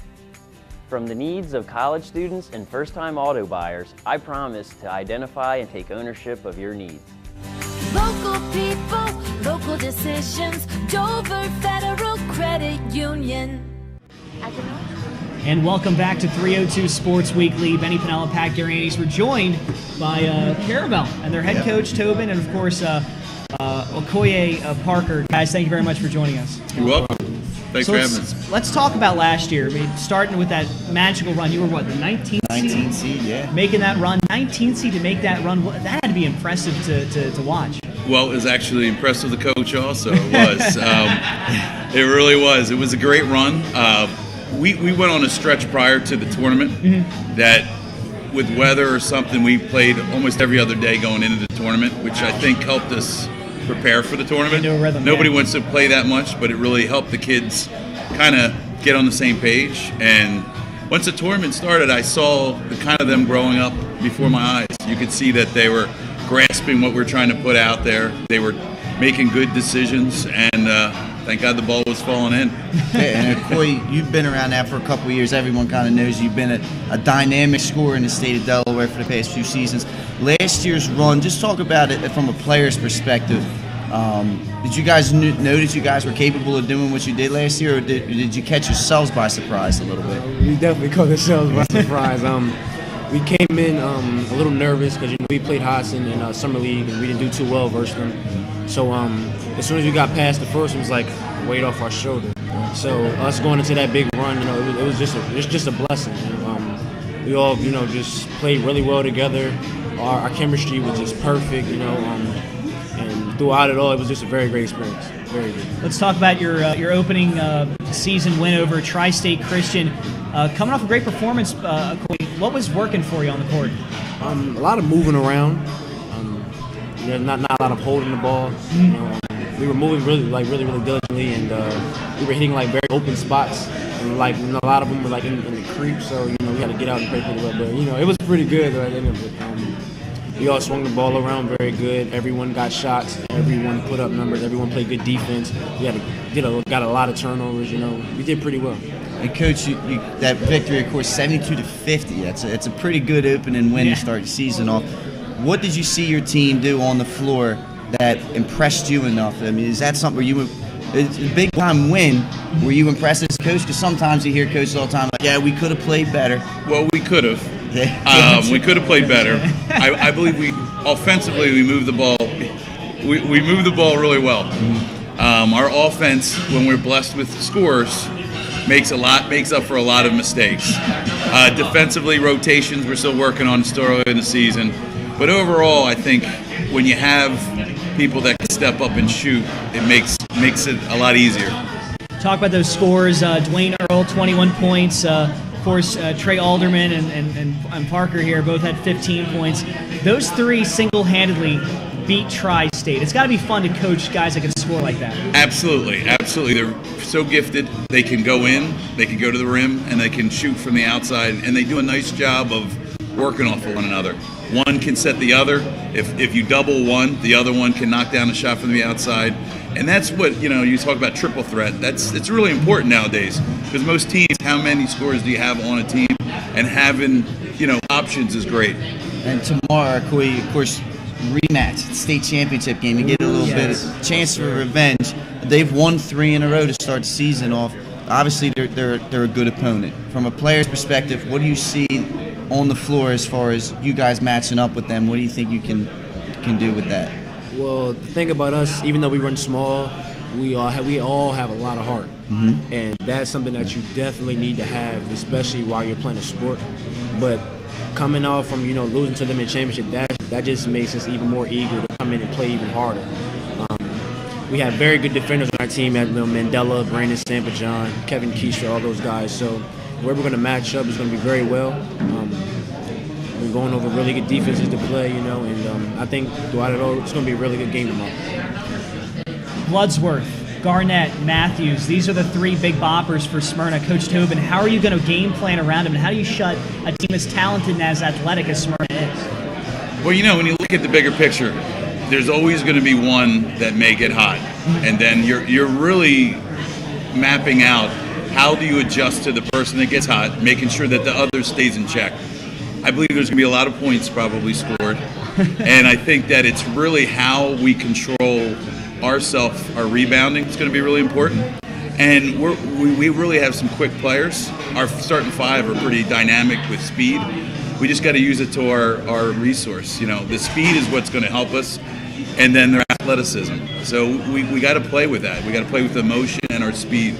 From the needs of college students and first-time auto buyers, I promise to identify and take ownership of your needs. Local people, local decisions. Dover Federal Credit Union. And welcome back to 302 Sports Weekly. Benny Pinella, Pat Garanes. We're joined by Caravel and their head coach, Tobin, and of course, Okoye Parker. Guys, thank you very much for joining us. You're welcome. Thanks for having us. Let's talk about last year. I mean, starting with that magical run. You were what, the 19th seed? 19th seed, yeah. Making that run. 19th seed to make that run. That had to be impressive to watch. Well, it was actually impressive the coach also. It was. It really was. It was a great run. We went on a stretch prior to the tournament that with weather or something, we played almost every other day going into the tournament, which I think helped us prepare for the tournament. Nobody wants to play that much, but it really helped the kids kind of get on the same page. And once the tournament started, I saw the kind of them growing up before my eyes. You could see that they were grasping what we're trying to put out there. They were making good decisions, and thank God the ball was falling in. And Coy, you've been around now for a couple of years. Everyone kind of knows you've been a dynamic scorer in the state of Delaware for the past few seasons. Last year's run, just talk about it from a player's perspective. Did you guys know that you guys were capable of doing what you did last year, or did you catch yourselves by surprise a little bit? We definitely caught ourselves by surprise. We came in a little nervous because we played Hodson in Summer League and we didn't do too well versus them. So as soon as we got past the first, it was like a weight off our shoulder. So us going into that big run, it was just a blessing. We all just played really well together. Our chemistry was just perfect. And throughout it all, it was just a very great experience. Very good. Let's talk about your opening season win over Tri-State Christian. Coming off a great performance, Corey, what was working for you on the court? A lot of moving around. Not a lot of holding the ball. We were moving really diligently, and we were hitting very open spots. And a lot of them were in the creep, so we had to get out and play pretty well. But it was pretty good at the end of it. We all swung the ball around very good. Everyone got shots. Everyone put up numbers. Everyone played good defense. We got a lot of turnovers. We did pretty well. And Coach, that victory, of course, 72-50. It's a pretty good opening win to start the season off. What did you see your team do on the floor that impressed you enough? I mean, is that something where it's a big time win? Were you impressed as a coach? Because sometimes you hear coaches all the time yeah, we could have played better. Well, we could have. We could have played better. I believe offensively we moved the ball. We moved the ball really well. Our offense, when we're blessed with scores, makes up for a lot of mistakes. Defensively, rotations we're still working on still early in the season. But overall, I think when you have people that can step up and shoot, it makes it a lot easier. Talk about those scores. Dwayne Earl, 21 points. Of course, Trey Alderman and Parker here both had 15 points. Those three single-handedly beat Tri-State. It's got to be fun to coach guys that can score like that. Absolutely. They're so gifted. They can go in, they can go to the rim, and they can shoot from the outside, and they do a nice job of working off of one another. One can set the other. If you double one, the other one can knock down a shot from the outside. And that's what, you talk about triple threat. It's really important nowadays because most teams, how many scores do you have on a team? And having, options is great. And tomorrow, of course, rematch, state championship game. You get a little bit of chance for revenge. They've won 3 in a row to start the season off. Obviously, they're a good opponent. From a player's perspective, what do you see on the floor as far as you guys matching up with them? What do you think you can do with that? Well, the thing about us, even though we run small, we all have a lot of heart. Mm-hmm. And that's something that you definitely need to have, especially while you're playing a sport. But coming off from, losing to them in championship, that just makes us even more eager to come in and play even harder. We have very good defenders on our team at Mandela, Brandon Sampajon, Kevin Keisha, all those guys. So where we're going to match up is going to be very well. We're going over really good defenses to play, and I think throughout it all, it's going to be a really good game tomorrow. Bloodsworth, Garnett, Matthews, these are the 3 big boppers for Smyrna. Coach Tobin, how are you going to game plan around them, and how do you shut a team as talented and as athletic as Smyrna is? Well, when you look at the bigger picture, there's always going to be one that may get hot, and then you're really mapping out how do you adjust to the person that gets hot, making sure that the other stays in check. I believe there's going to be a lot of points probably scored, and I think that it's really how we control our rebounding is going to be really important. And we really have some quick players. Our starting 5 are pretty dynamic with speed. We just got to use it to our resource. The speed is what's going to help us, and then their athleticism. So we got to play with that. We got to play with the motion and our speed.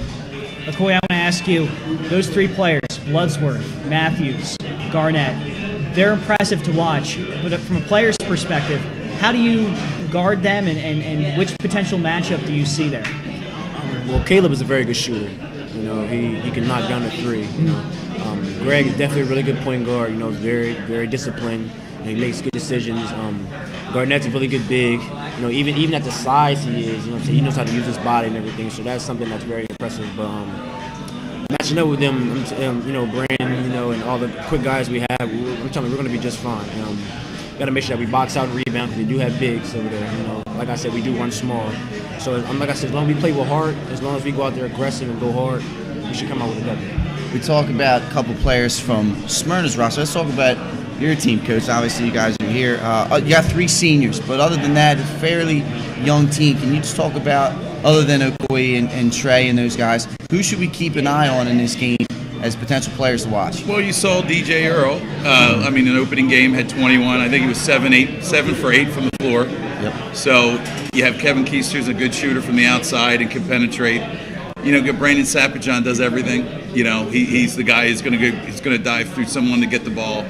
McCoy, I want to ask you, those 3 players, Bloodsworth, Matthews, Garnett, they're impressive to watch, but from a player's perspective, how do you guard them, and which potential matchup do you see there? Well, Caleb is a very good shooter. He can knock down the 3. Greg is definitely a really good point guard. Very, very disciplined. He makes good decisions. Garnett's a really good big. Even at the size he is, he knows how to use his body and everything. So that's something that's very impressive. But matching up with them, Brandon, and all the quick guys we have, I'm telling you, we're going to be just fine. Got to make sure that we box out and rebound because they do have bigs over there. Like I said, we do run small. So like I said, as long as we play with heart, as long as we go out there aggressive and go hard, we should come out with a W. We talk about a couple players from Smyrna's roster. Let's talk about your team, Coach. Obviously, you guys are here. You got 3 seniors, but other than that, it's a fairly young team. Can you just talk about, other than Okoye and Trey and those guys, who should we keep an eye on in this game as potential players to watch? Well, you saw DJ Earl. An opening game had 21. I think he was 7 for 8 from the floor. Yep. So you have Kevin Keister, who's a good shooter from the outside and can penetrate. Brandon Sapajan does everything. He's the guy who's going to dive through someone to get the ball.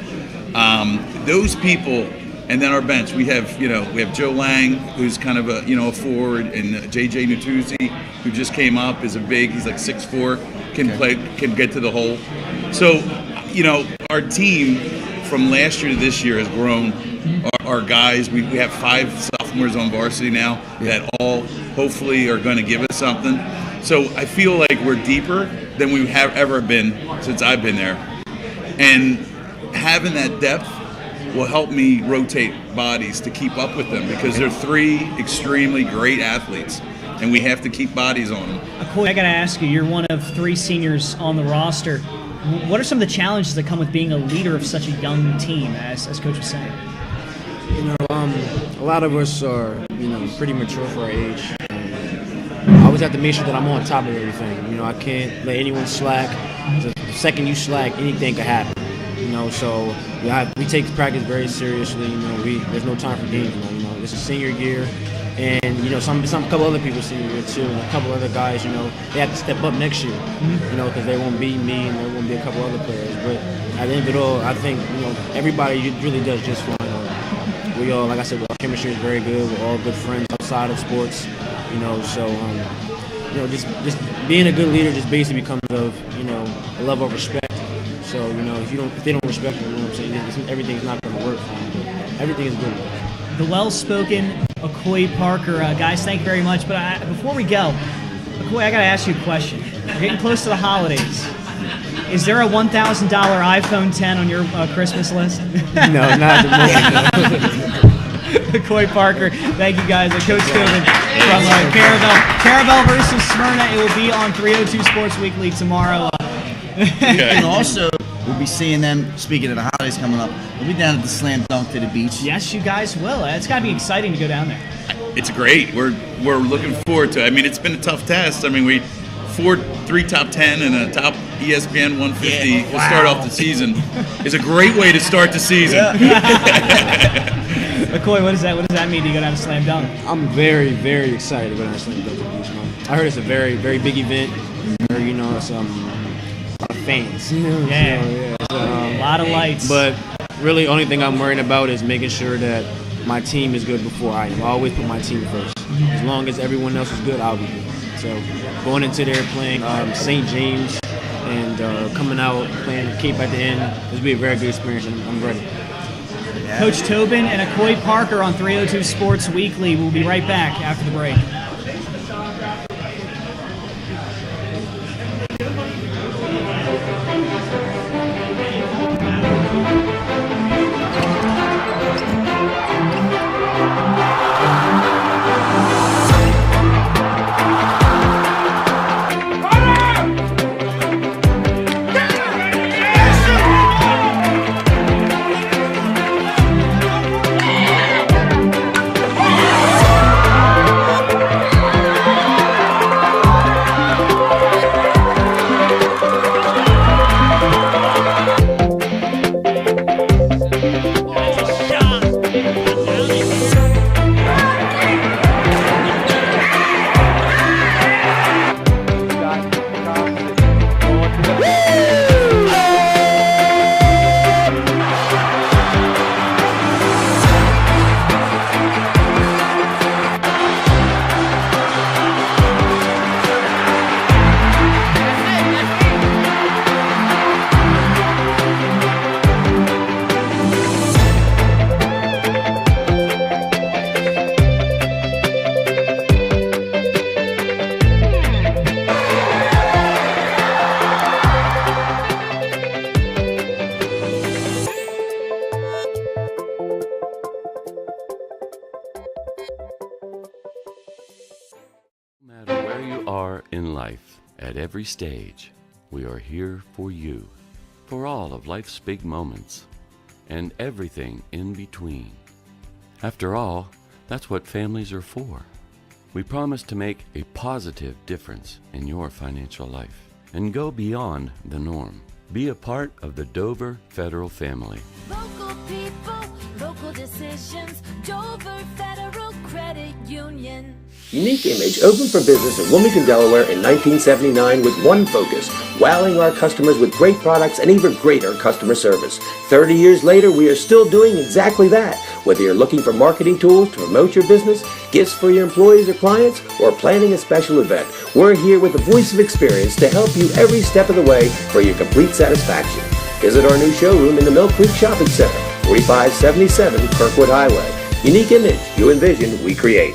Those people, and then our bench. We have Joe Lang, who's kind of a forward, and JJ Nutuzi, who just came up, is a big. He's like 6'4", can get to the hole. So, our team from last year to this year has grown. Our guys, we have 5 sophomores on varsity now that all hopefully are going to give us something. So I feel like we're deeper than we have ever been since I've been there. And having that depth will help me rotate bodies to keep up with them because they're 3 extremely great athletes, and we have to keep bodies on them. I got to ask you, you're one of 3 seniors on the roster. What are some of the challenges that come with being a leader of such a young team, as Coach was saying? A lot of us are, pretty mature for our age. I always have to make sure that I'm on top of everything. I can't let anyone slack. The second you slack, anything could happen. So we take practice very seriously. There's no time for games. This is senior year, and some couple other people senior year too, and a couple other guys. They have to step up next year. Because they won't be me, and there won't be a couple other players. But at the end of it all, I think everybody really does just fine. We all, like I said, our chemistry is very good. We're all good friends outside of sports. Just being a good leader just basically becomes of a level of respect. So if they don't respect you, what I'm saying, everything's not going to work for them. But everything is good. The well-spoken Okoye Parker, guys, thank you very much. But before we go, Okoye, I got to ask you a question. We're getting close to the holidays. Is there a $1,000 iPhone 10 on your Christmas list? No, not at the moment. Okoye Parker, thank you guys. Coach Tobin from Caravel versus Smyrna. It will be on 302 Sports Weekly tomorrow. And also, we'll be seeing them, speaking of the holidays coming up, we'll be down at the Slam Dunk to the beach. Yes, you guys will. It's got to be exciting to go down there. It's great. We're looking forward to it. It's been a tough test. 3 top 10 and a top ESPN 150 to start off the season is a great way to start the season. Okoye, what does that mean to go down to Slam Dunk? I'm very, very excited to go down to Slam Dunk Beach, man. I heard it's a very, very big event. It's a lot of fans. A lot of lights. But really, only thing I'm worrying about is making sure that my team is good before I am. I always put my team first. As long as everyone else is good, I'll be good. So going into there playing St. James and coming out playing Cape at the end, this will be a very good experience, and I'm ready. Coach Tobin and Okoye Parker on 302 Sports Weekly. We'll be right back after the break. where you are in life, at every stage, we are here for you, for all of life's big moments, and everything in between. After all, that's what families are for. We promise to make a positive difference in your financial life and go beyond the norm. Be a part of the Dover Federal family. Local people, local decisions. Dover Federal Credit Union. Unique Image opened for business in Wilmington, Delaware in 1979 with one focus, wowing our customers with great products and even greater customer service. 30 years later, we are still doing exactly that. Whether you're looking for marketing tools to promote your business, gifts for your employees or clients, or planning a special event, we're here with the voice of experience to help you every step of the way for your complete satisfaction. Visit our new showroom in the Mill Creek Shopping Center, 4577 Kirkwood Highway. Unique Image, you envision, we create.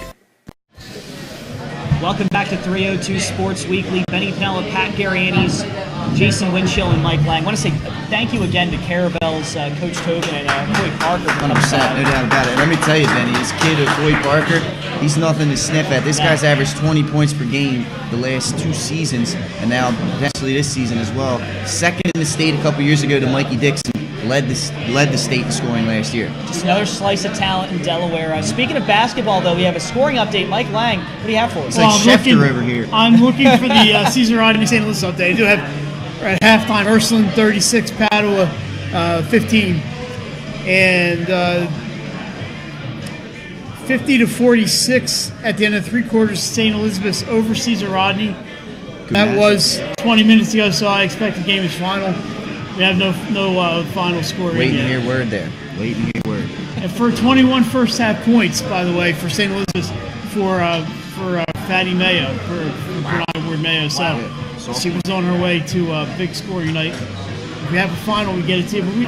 Welcome back to 302 Sports Weekly. Benny Pinella, Pat Garrianis, Jason Winchell, and Mike Lang. I want to say thank you again to Caravel's Coach Tobin and Hoyt Parker. 100%, no doubt about it. Let me tell you, Benny, this kid, Hoyt Parker, he's nothing to sniff at. This guy's averaged 20 points per game the last 2 seasons, and now potentially this season as well. Second in the state a couple years ago to Mikey Dixon. Led the state in scoring last year. Just another slice of talent in Delaware. Speaking of basketball, though, we have a scoring update. Mike Lang, what do you have for us? It's like Schefter over here. I'm looking for the Caesar Rodney St. Louis update. I do have at halftime Ursuline 36, Padua 15, and 50-46 at the end of 3 quarters. St. Elizabeth's over Caesar Rodney. That was 20 minutes ago, so I expect the game is final. We have no final score. Waiting to hear word there. Waiting to hear word. And for 21 first half points, by the way, for St. Elizabeth, for Fatty Mayo, for Bernard Ward Mayo. So she was on her way to a big scoring night. If we have a final, we get it to you.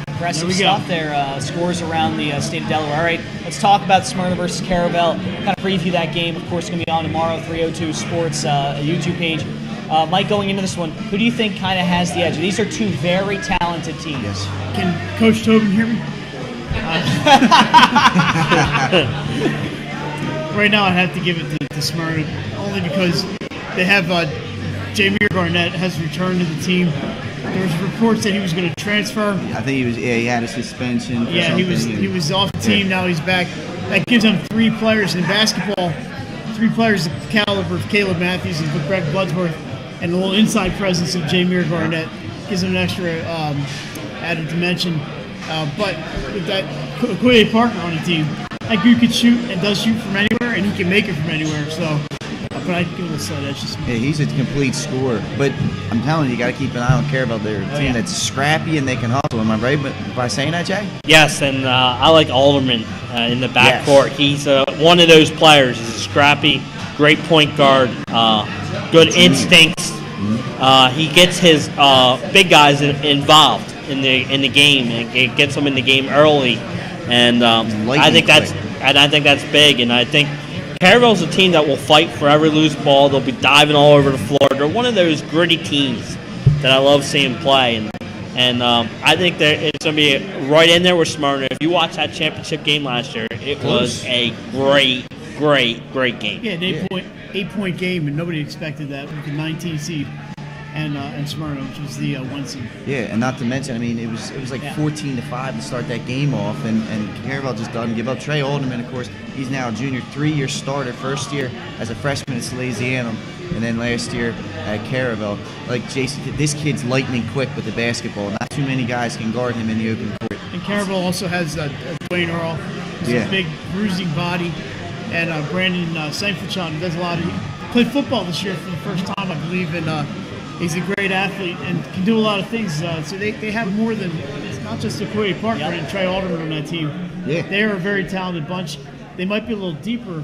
Impressive stuff there. Scores around the state of Delaware. All right, let's talk about Smyrna versus Caravel. Kind of preview that game. Of course, it's going to be on tomorrow, 302 Sports YouTube page. Mike, going into this one, who do you think kind of has the edge? These are 2 very talented teams. Yes. Can Coach Tobin hear me? Right now, I'd have to give it to Smyrna, only because they have Jameer Garnett has returned to the team. There was reports that he was going to transfer. I think he had a suspension. Yeah, he was off the team. Now he's back. That gives him 3 players in basketball. 3 players of the caliber of Caleb Matthews and Greg Bloodsworth, and the little inside presence of Jameer Garnett gives him an extra added dimension. But with that Koye Parker on the team, that dude could shoot and does shoot from anywhere, and he can make it from anywhere. So, but I'd give him a slight edge. Yeah, he's a complete scorer. But I'm telling you, you got to keep an eye on Caravel. They're a team that's scrappy and they can hustle. Am I right by saying that, Jay? Yes, and I like Alderman in the backcourt. Yes. He's one of those players. He's a scrappy, great point guard, good instincts. Mm-hmm. He gets his big guys involved in the game and gets them in the game early, and I think that's big. And I think Caravel's a team that will fight for every loose ball. They'll be diving all over the floor. They're one of those gritty teams that I love seeing play, and I think that it's going to be right in there with Smyrna. If you watch that championship game last year, it was a great game. Yeah, an 8-point game, and nobody expected that with the 19 seed and Smyrna, which was the 1 seed. Yeah, and not to mention, I mean, it was like 14-5 to start that game off, and Caravel just doesn't give up. Trey Alderman, of course, he's now a junior, 3-year starter, first year as a freshman at Salesianum, and then last year at Caravel. Like Jason, this kid's lightning quick with the basketball. Not too many guys can guard him in the open court. And Caravel also has Dwayne Earl, who's a big, bruising body, and Brandon Sankfordshot, who does a lot of. He played football this year for the first time, I believe, and he's a great athlete and can do a lot of things. So they have more than, it's not just Koye Parker and Trey Alderman on that team. Yeah. They're a very talented bunch. They might be a little deeper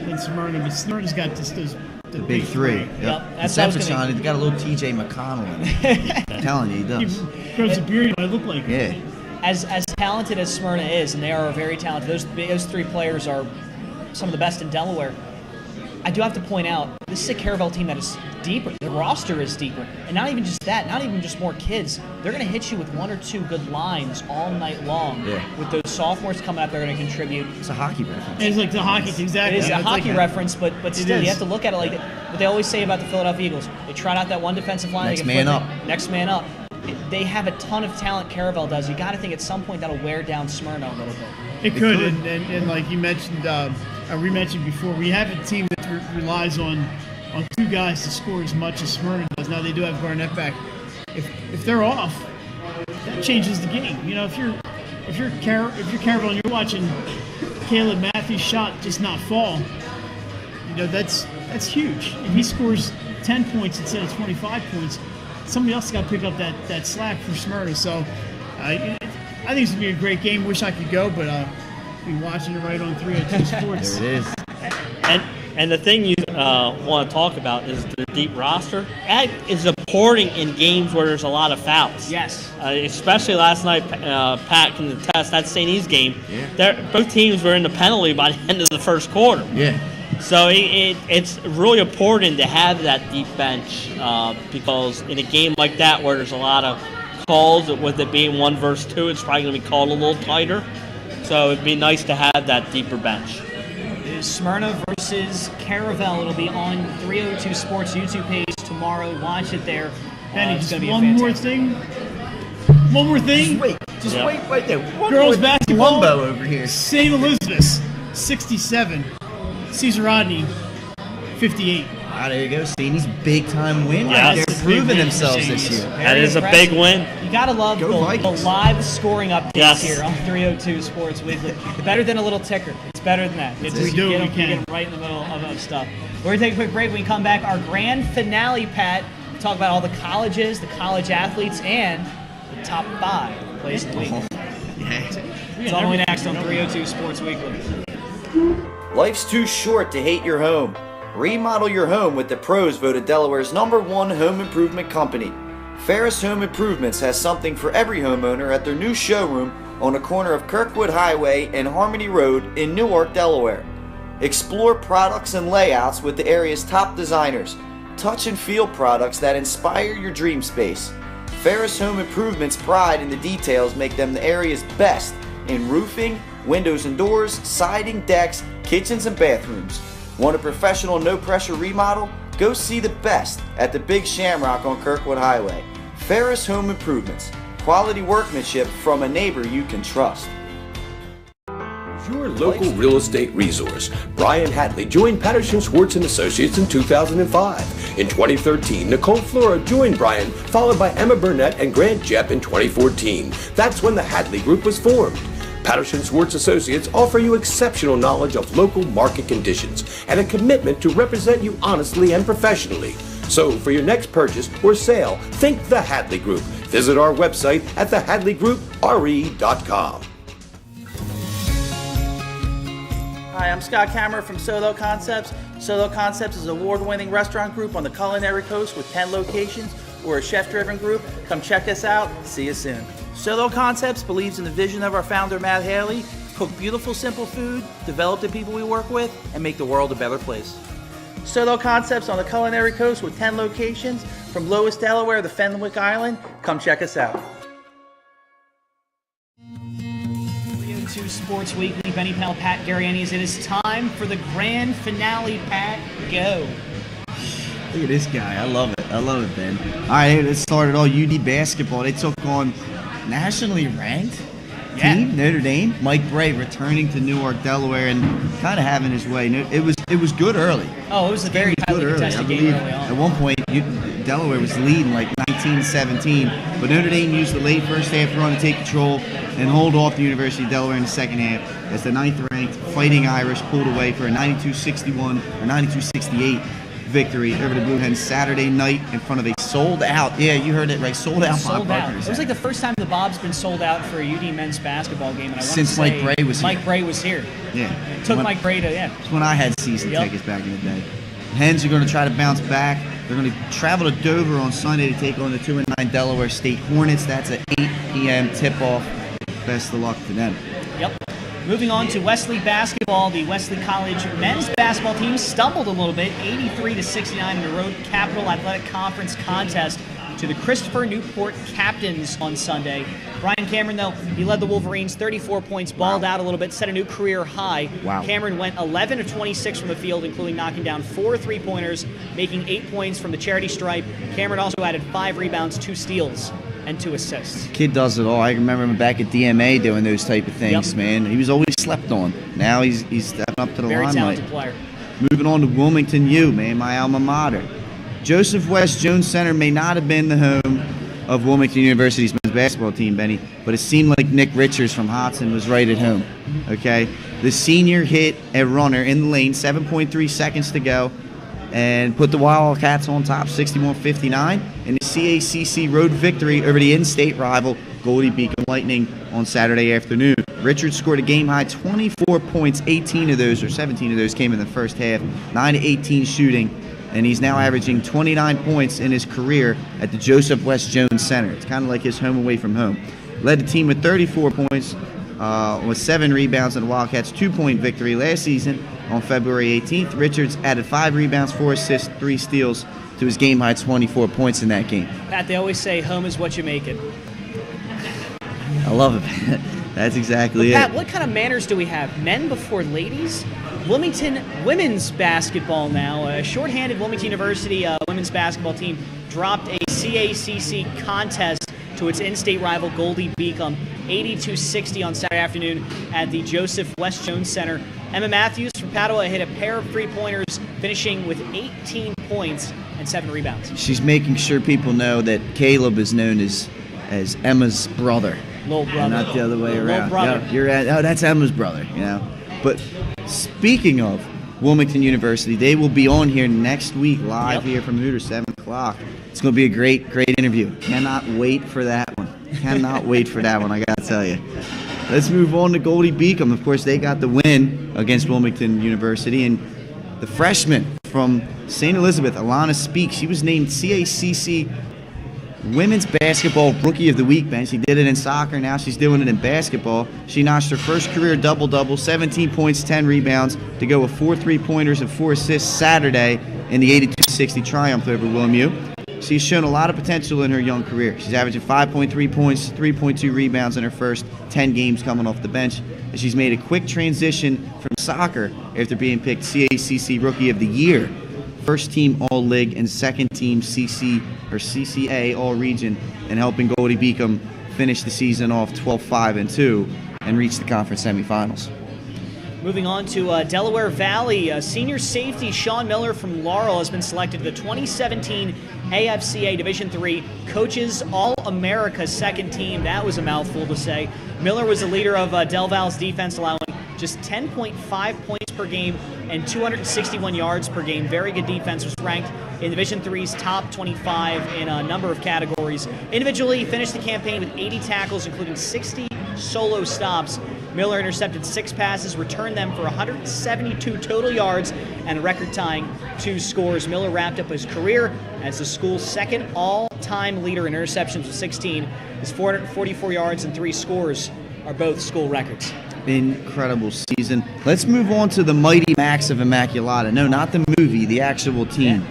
than Smyrna, but Smyrna's got just those the big 3. Yep. That's Sankfordshot, he's got a little TJ McConnell in it. I'm telling you, he does. He grows a beard, he might look like it. As talented as Smyrna is, and they are very talented, those 3 players are some of the best in Delaware. I do have to point out, this is a Caravel team that is deeper. The roster is deeper. And not even just that, not even just more kids. They're going to hit you with one or two good lines all night long. Yeah. With those sophomores coming up, they're going to contribute. It's a hockey reference. It's like the hockey, exactly. It is a hockey reference, but still, is. you have to look at it like what they always say about the Philadelphia Eagles. They trot out that one defensive line. Next they can man flip up. it. Next man up. They have a ton of talent, Caravel does. You got to think at some point that'll wear down Smyrna a little bit. It could, and like you mentioned, we mentioned before, we have a team that relies on two guys to score as much as Smyrna does. Now they do have Barnett back. If they're off, that changes the game. You know, if you're Caravel and you're watching Caleb Matthews' shot just not fall, you know that's huge. If he scores 10 points instead of 25 points, somebody else has got to pick up that slack for Smyrna. So I think it's going to be a great game. Wish I could go, but I'll be watching it right on 302 Sports. There it is. And the thing you want to talk about is the deep roster. That is important in games where there's a lot of fouls. Yes. Especially last night, Pat can attest, that St. E's game, both teams were in the penalty by the end of the first quarter. Yeah. So it's really important to have that deep bench because in a game like that where there's a lot of calls, with it being 1 versus 2, it's probably going to be called a little tighter. So it'd be nice to have that deeper bench. It is Smyrna versus Caravel. It'll be on 302 Sports YouTube page tomorrow. Watch it there. Benny, It's just going to be one more thing. One more thing. Just wait right there. One Girls more basketball. Columbo over here. St. Elizabeth's 67. Cesar Rodney 58. Ah, there you go. Steeney's big time win. Yes. Right there, proving themselves this year. That is a big win. You got to love Go the Vikings. live scoring updates Yes. here on 302 Sports Weekly. Better than a little ticker. It's better than that. It's We just, do you what get we them, you can. get 'em right in the middle of stuff. We're going to take a quick break. When we come back, our grand finale, Pat, we talk about all the colleges, the college athletes, and the top 5 plays of the week. It's all the way next on 302 Sports Weekly. Life's too short to hate your home. Remodel your home with the pros voted Delaware's #1 home improvement company. Ferris Home Improvements has something for every homeowner at their new showroom on the corner of Kirkwood Highway and Harmony Road in Newark, Delaware. Explore products and layouts with the area's top designers. Touch and feel products that inspire your dream space. Ferris Home Improvements' pride in the details make them the area's best in roofing, windows and doors, siding, decks, kitchens, and bathrooms. Want a professional, no-pressure remodel? Go see the best at the Big Shamrock on Kirkwood Highway. Ferris Home Improvements. Quality workmanship from a neighbor you can trust. Your local real estate resource. Brian Hatley joined Patterson Schwartz & Associates in 2005. In 2013, Nicole Flora joined Brian, followed by Emma Burnett and Grant Jepp in 2014. That's when the Hatley Group was formed. Patterson Schwartz Associates offer you exceptional knowledge of local market conditions and a commitment to represent you honestly and professionally. So for your next purchase or sale, think the Hatley Group. Visit our website at thehadleygroupre.com. Hi, I'm Scott Kammerer from Solo Concepts. Solo Concepts is an award-winning restaurant group on the culinary coast with 10 locations. We're a chef-driven group. Come check us out. See you soon. Solo Concepts believes in the vision of our founder, Matt Haley. Cook beautiful, simple food, develop the people we work with, and make the world a better place. Solo Concepts on the culinary coast with 10 locations from Lowest, Delaware to Fenwick Island. Come check us out. 302 Sports Weekly, Benny Pell, Pat Gariani's. It is time for the grand finale, Pat. Go. Look at this guy. I love it. I love it, Ben. All right, let's start it all. UD basketball. They took on nationally ranked team, Notre Dame. Mike Bray returning to Newark, Delaware, and kind of having his way. It was good early. Oh, it was a very highly contested game early on. At one point, Delaware was leading like 19-17, but Notre Dame used the late first half run to take control and hold off the University of Delaware in the second half as the 9th-ranked Fighting Irish pulled away for a 92-61 or 92-68 victory over the Blue Hens Saturday night in front of a sold-out, yeah, you heard it right, sold-out Bob Barker. It was like the first time the Bob's been sold out for a UD men's basketball game, and I want Since to say Mike Bray was here. Mike Bray was here. Yeah. It took Mike Bray to, It's when I had season tickets back in the day. The Hens are going to try to bounce back. They're going to travel to Dover on Sunday to take on the 2-9 Delaware State Hornets. That's at 8 p.m. tip-off. Best of luck to them. Yep. Moving on to Wesley basketball, the Wesley College men's basketball team stumbled a little bit, 83-69 in the Road Capital Athletic Conference contest to the Christopher Newport Captains on Sunday. Brian Cameron, though, he led the Wolverines, 34 points, balled out a little bit, set a new career high. Wow. Cameron went 11 of 26 from the field, including knocking down 4 3-pointers, making 8 points from the charity stripe. Cameron also added 5 rebounds, 2 steals, and 2 assists. Kid does it all. I remember him back at DMA doing those type of things, man. He was always slept on. Now he's stepping up to the Very limelight. talented player. Moving on to Wilmington U, man, my alma mater. Joseph West Jones Center may not have been the home of Wilmington University's men's basketball team, Benny, but it seemed like Nick Richards from Hodson was right at home, okay? The senior hit a runner in the lane, 7.3 seconds to go, and put the Wildcats on top, 61-59, in the CACC road victory over the in-state rival Goldie Beacon Lightning on Saturday afternoon. Richards scored a game-high 24 points, 17 of those came in the first half, 9-18 shooting, and he's now averaging 29 points in his career at the Joseph West Jones Center. It's kind of like his home away from home. Led the team with 34 points, with 7 rebounds in the Wildcats' 2-point victory last season on February 18th. Richards added 5 rebounds, 4 assists, 3 steals to his game-high 24 points in that game. Pat, they always say home is what you make it. I love it. That's exactly Pat, it. what kind of manners do we have? Men before ladies? Wilmington women's basketball now. A shorthanded Wilmington University women's basketball team dropped a CACC contest to its in-state rival Goldie Beacon, 82-60 on Saturday afternoon at the Joseph West Jones Center. Emma Matthews from Padua hit a pair of 3-pointers, finishing with 18 points and 7 rebounds. She's making sure people know that Caleb is known as Emma's brother. Little brother. And not the other way Little around. brother. That's Emma's brother, you know. But speaking of Wilmington University, they will be on here next week live here from Hooters, 7 o'clock. It's going to be a great interview. Cannot wait for that one. Cannot wait for that one, I got to tell you. Let's move on to Goldie Beacon. Of course, they got the win against Wilmington University. And the freshman from St. Elizabeth, Alana Speak, she was named CACC Women's Basketball Rookie of the Week, Ben. She did it in soccer. Now she's doing it in basketball. She notched her first career double-double, 17 points, 10 rebounds, to go with 4 3-pointers and 4 assists Saturday in the 82-60 triumph over WilmU. She's shown a lot of potential in her young career. She's averaging 5.3 points, 3.2 rebounds in her first 10 games coming off the bench. And she's made a quick transition from soccer after being picked CACC Rookie of the Year, first team All-League and second team CCA All-Region, and helping Goldie Beacon finish the season off 12-5-2 and reach the conference semifinals. Moving on to Delaware Valley, senior safety Sean Miller from Laurel has been selected to the 2017 AFCA Division III Coaches All-America second team. That was a mouthful to say. Miller was the leader of Del Val's defense, allowing just 10.5 points per game and 261 yards per game. Very good defense. Was ranked in Division III's top 25 in a number of categories. Individually, he finished the campaign with 80 tackles, including 60 solo stops. Miller intercepted 6 passes, returned them for 172 total yards, and record-tying 2 scores. Miller wrapped up his career as the school's second all-time leader in interceptions with 16. His 444 yards and 3 scores are both school records. Incredible season. Let's move on to the Mighty Macs of Immaculata. No, not the movie, the actual team.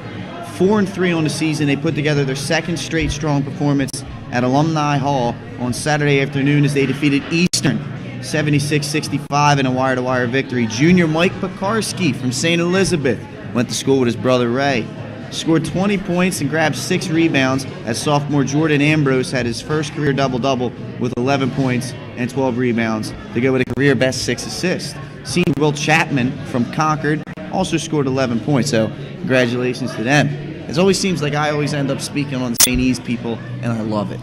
4-3 on the season. They put together their second straight strong performance at Alumni Hall on Saturday afternoon as they defeated Eastern 76-65 in a wire-to-wire victory. Junior Mike Pekarski from St. Elizabeth went to school with his brother Ray. Scored 20 points and grabbed 6 rebounds as sophomore Jordan Ambrose had his first career double-double with 11 points and 12 rebounds to go with a career best 6 assists. Senior Will Chapman from Concord also scored 11 points, so congratulations to them. It always seems like I always end up speaking on the St. E's people, and I love it.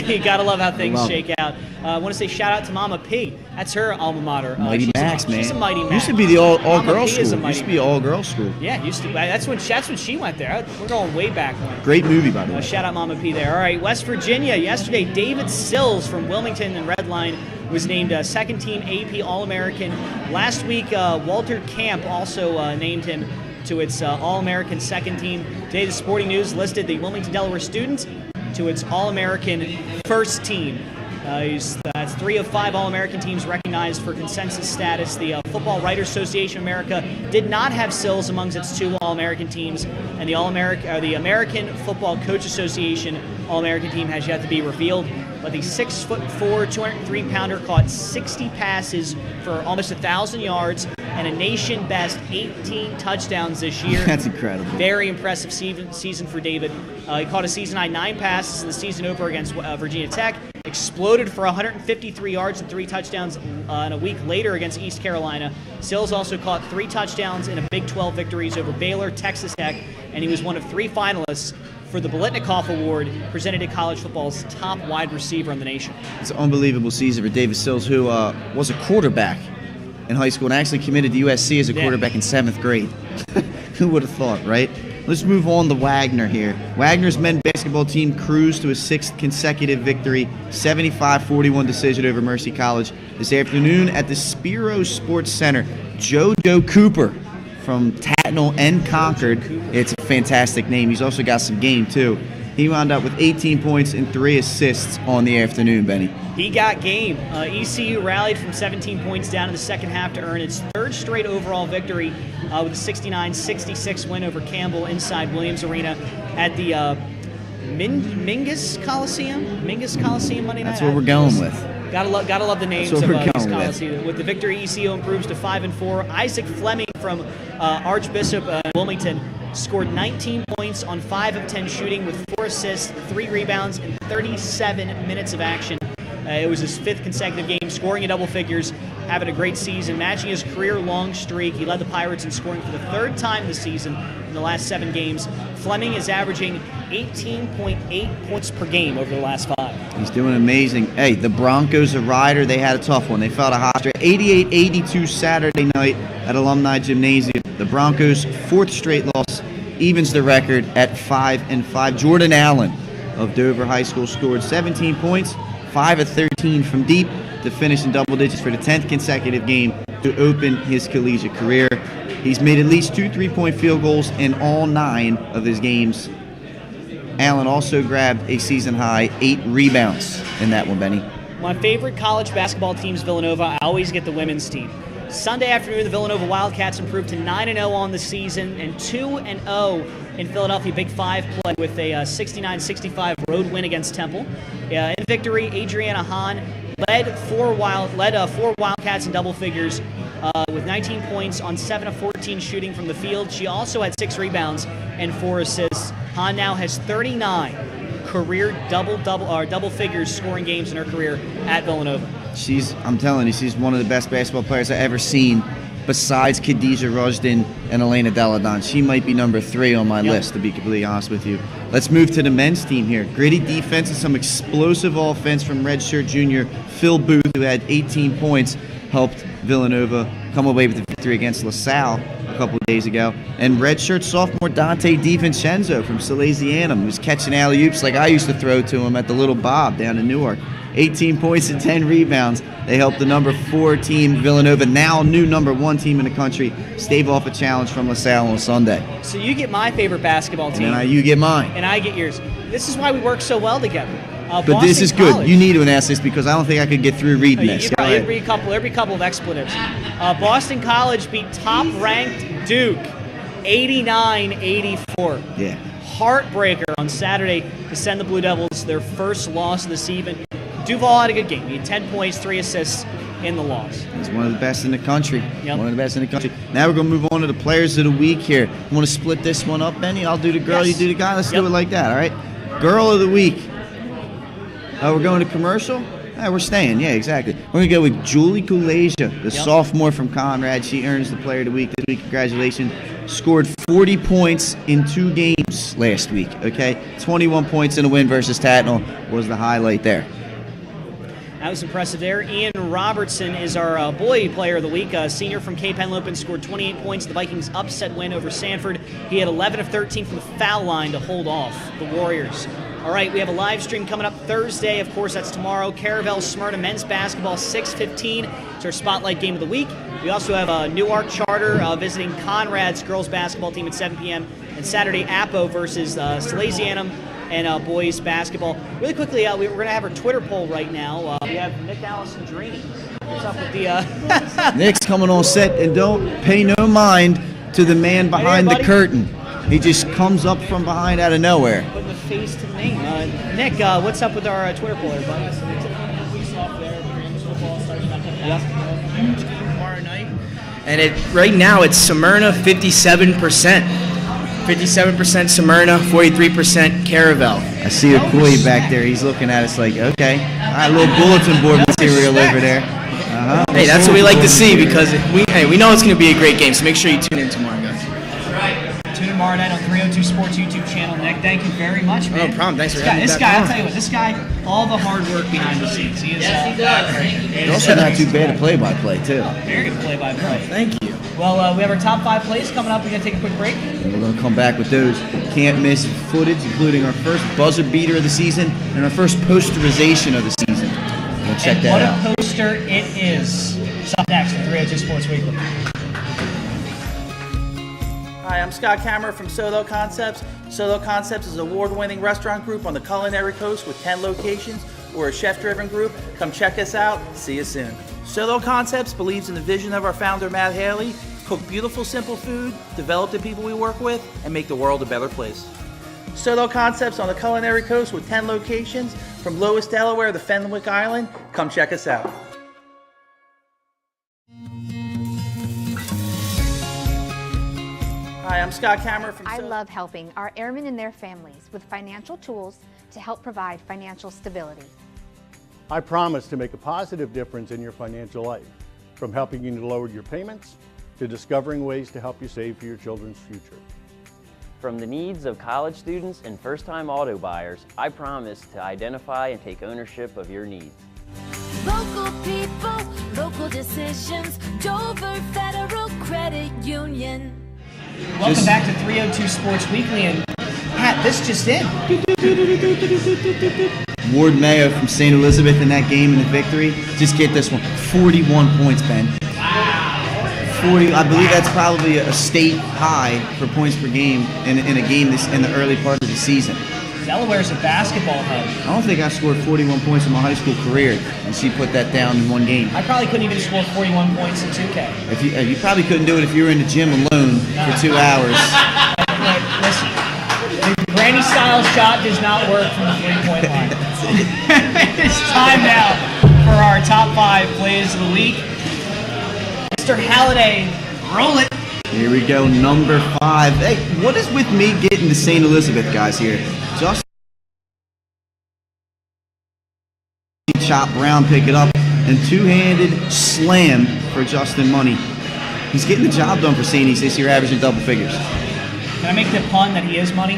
You gotta love how things shake out. I want to say shout out to Mama P. That's her alma mater. Mighty Macs, man. She's a Mighty Mac. Used to be the all-girls Mama P school. is a Used to be all-girls school. Yeah, used to. That's when she went there. We're going way back when. Great movie, by the way. Shout out Mama P there. All right, West Virginia. Yesterday, David Sills from Wilmington and Redline was named second team AP All-American. Last week, Walter Camp also named him to its All-American second team. Today, the Sporting News listed the Wilmington, Delaware students to its All-American first team. That's 3 of 5 All-American teams recognized for consensus status. The Football Writers Association of America did not have Sills amongst its 2 All-American teams, and the American Football Coach Association All-American team has yet to be revealed. But the 6'4", 203-pounder caught 60 passes for almost 1,000 yards and a nation-best 18 touchdowns this year. That's incredible. Very impressive season for David. He caught a season-high 9 passes in the season opener against Virginia Tech, exploded for 153 yards and 3 touchdowns and a week later against East Carolina. Sills also caught 3 touchdowns in a Big 12 victories over Baylor, Texas Tech, and he was one of 3 finalists for the Biletnikoff Award, presented at college football's top wide receiver in the nation. It's an unbelievable season for David Sills, who was a quarterback in high school and actually committed to USC as a quarterback in 7th grade. Who would have thought, right? Let's move on to Wagner here. Wagner's men's basketball team cruised to a 6th consecutive victory, 75-41 decision over Mercy College this afternoon at the Spiro Sports Center. JoJo Cooper from Tatnall and Concord. It's a fantastic name. He's also got some game, too. He wound up with 18 points and 3 assists on the afternoon, Benny. He got game. ECU rallied from 17 points down in the second half to earn its 3rd straight overall victory with a 69-66 win over Campbell inside Williams Arena at the Mingus Coliseum Monday night. That's what we're going with. Gotta love the names of these Coliseum. With the victory, ECU improves to 5-4. Isaac Fleming from Archbishop Wilmington scored 19 points on 5 of 10 shooting with 4 assists, 3 rebounds, and 37 minutes of action. It was his 5th consecutive game, scoring in double figures, having a great season, matching his career-long streak. He led the Pirates in scoring for the 3rd time this season in the last 7 games. Fleming is averaging 18.8 points per game over the last 5. He's doing amazing. Hey, the Broncos of Ryder, they had a tough one. They fell to Hofstra 88-82 Saturday night at Alumni Gymnasium. The Broncos' 4th straight loss evens the record at 5-5. Jordan Allen of Dover High School scored 17 points, 5 of 13 from deep to finish in double digits for the 10th consecutive game to open his collegiate career. He's made at least 2 3-point field goals in all 9 of his games. Allen also grabbed a season-high 8 rebounds in that one, Benny. My favorite college basketball team's Villanova. I always get the women's team. Sunday afternoon, the Villanova Wildcats improved to 9-0 on the season and 2-0 in Philadelphia Big 5 play with a 69-65 road win against Temple. In victory, Adriana Hahn led 4 Wildcats in double figures with 19 points on 7 of 14 shooting from the field. She also had 6 rebounds and 4 assists. Hahn now has 39 career double figures scoring games in her career at Villanova. I'm telling you, she's one of the best basketball players I've ever seen, besides Khadijah Rushden and Elena Deladon. She might be number 3 on my list, to be completely honest with you. Let's move to the men's team here. Gritty defense and some explosive offense from redshirt junior Phil Booth, who had 18 points, helped Villanova come away with the victory against LaSalle a couple of days ago. And redshirt sophomore Dante DiVincenzo from Salesianum was catching alley-oops like I used to throw to him at the Little Bob down in Newark. 18 points and 10 rebounds. They helped the number 4 team, Villanova, now new number 1 team in the country, stave off a challenge from LaSalle on Sunday. So you get my favorite basketball team. And you get mine. And I get yours. This is why we work so well together. But Boston this is College. good. You need to announce this because I don't think I could get through reading this. Every couple of expletives. Boston College beat top-ranked Duke 89-84. Yeah. Heartbreaker on Saturday to send the Blue Devils their first loss of the season. Duval had a good game. He had 10 points, 3 assists in the loss. He's one of the best in the country. Yep. One of the best in the country. Now we're going to move on to the players of the week here. You want to split this one up, Benny? I'll do the girl, you do the guy. Let's do it like that, all right? Girl of the week. We're going to commercial? We're staying. Yeah, exactly. We're going to go with Julie Kulasia, the sophomore from Conrad. She earns the player of the week this week. Congratulations. Scored 40 points in 2 games last week, okay? 21 points in a win versus Tatnall was the highlight there. That was impressive there. Ian Robertson is our boy player of the week. Senior from Cape Henlopen, scored 28 points. The Vikings upset win over Sanford. He had 11 of 13 from the foul line to hold off the Warriors. All right, we have a live stream coming up Thursday. Of course, that's tomorrow. Caravel Smyrna men's basketball, 6:15. It's our spotlight game of the week. We also have a Newark Charter visiting Conrad's girls basketball team at 7 p.m. And Saturday, Apo versus Salesianum and boys basketball. Really quickly, we're going to have our Twitter poll right now. We have Nick Alessandrini. What's up with the... Nick's coming on set, and don't pay no mind to the man behind the curtain. He just comes up from behind out of nowhere. Putting the face to the name. Nick, what's up with our Twitter poll, everybody? Tomorrow night. And right now it's Smyrna 57%. 57% Smyrna, 43% Caravel. I see a Koy back there. He's looking at us like, okay. All right, little bulletin board material over there. Hey, that's what we like to see because we know it's going to be a great game, so make sure you tune in tomorrow, guys. Tune in tomorrow night on 302 Sports YouTube channel. Nick, thank you very much, man. No problem. Thanks for having me This back guy, on. I'll tell you what, this guy, all the hard work behind the scenes. He is, Yes, he does. He's also not too bad at play-by-play, too. Very good play-by-play. Thank you. Well, we have our top 5 plays coming up. We're going to take a quick break. And we're going to come back with those can't-miss footage, including our first buzzer beater of the season and our first posterization of the season. We'll check that out. What a poster it is. It's up next on 302 Sports Weekly. Hi, I'm Scott Kammerer from Solo Concepts. Solo Concepts is an award-winning restaurant group on the culinary coast with 10 locations. We're a chef-driven group. Come check us out. See you soon. Solo Concepts believes in the vision of our founder, Matt Haley: cook beautiful, simple food, develop the people we work with, and make the world a better place. Solo Concepts on the culinary coast with 10 locations from Lois, Delaware to Fenwick Island. Come check us out. Hi, I'm Scott Kammerer from I love helping our airmen and their families with financial tools to help provide financial stability. I promise to make a positive difference in your financial life, from helping you to lower your payments to discovering ways to help you save for your children's future. From the needs of college students and first-time auto buyers, I promise to identify and take ownership of your needs. Local people, local decisions. Dover Federal Credit Union. Welcome back to 302 Sports Weekly, and Pat, this just in. Ward Mayo from St. Elizabeth in that game in the victory. Just get this one. 41 points, Ben. 40. I believe that's probably a state high for points per game in a game in the early part of the season. Delaware's a basketball hub. I don't think I scored 41 points in my high school career, and she put that down in one game. I probably couldn't even score 41 points in 2K. You probably couldn't do it if you were in the gym alone for 2 hours. Listen, the granny style shot does not work from the 3-point line. It's time now for our top 5 plays of the week. Mr. Halliday, roll it. Here we go, number 5. Hey, what is with me getting to St. Elizabeth, guys, here? Just Chop Brown pick it up, and two-handed slam for Justin Money. He's getting the job done for St. East this year, averaging double figures. Can I make the pun that he is Money?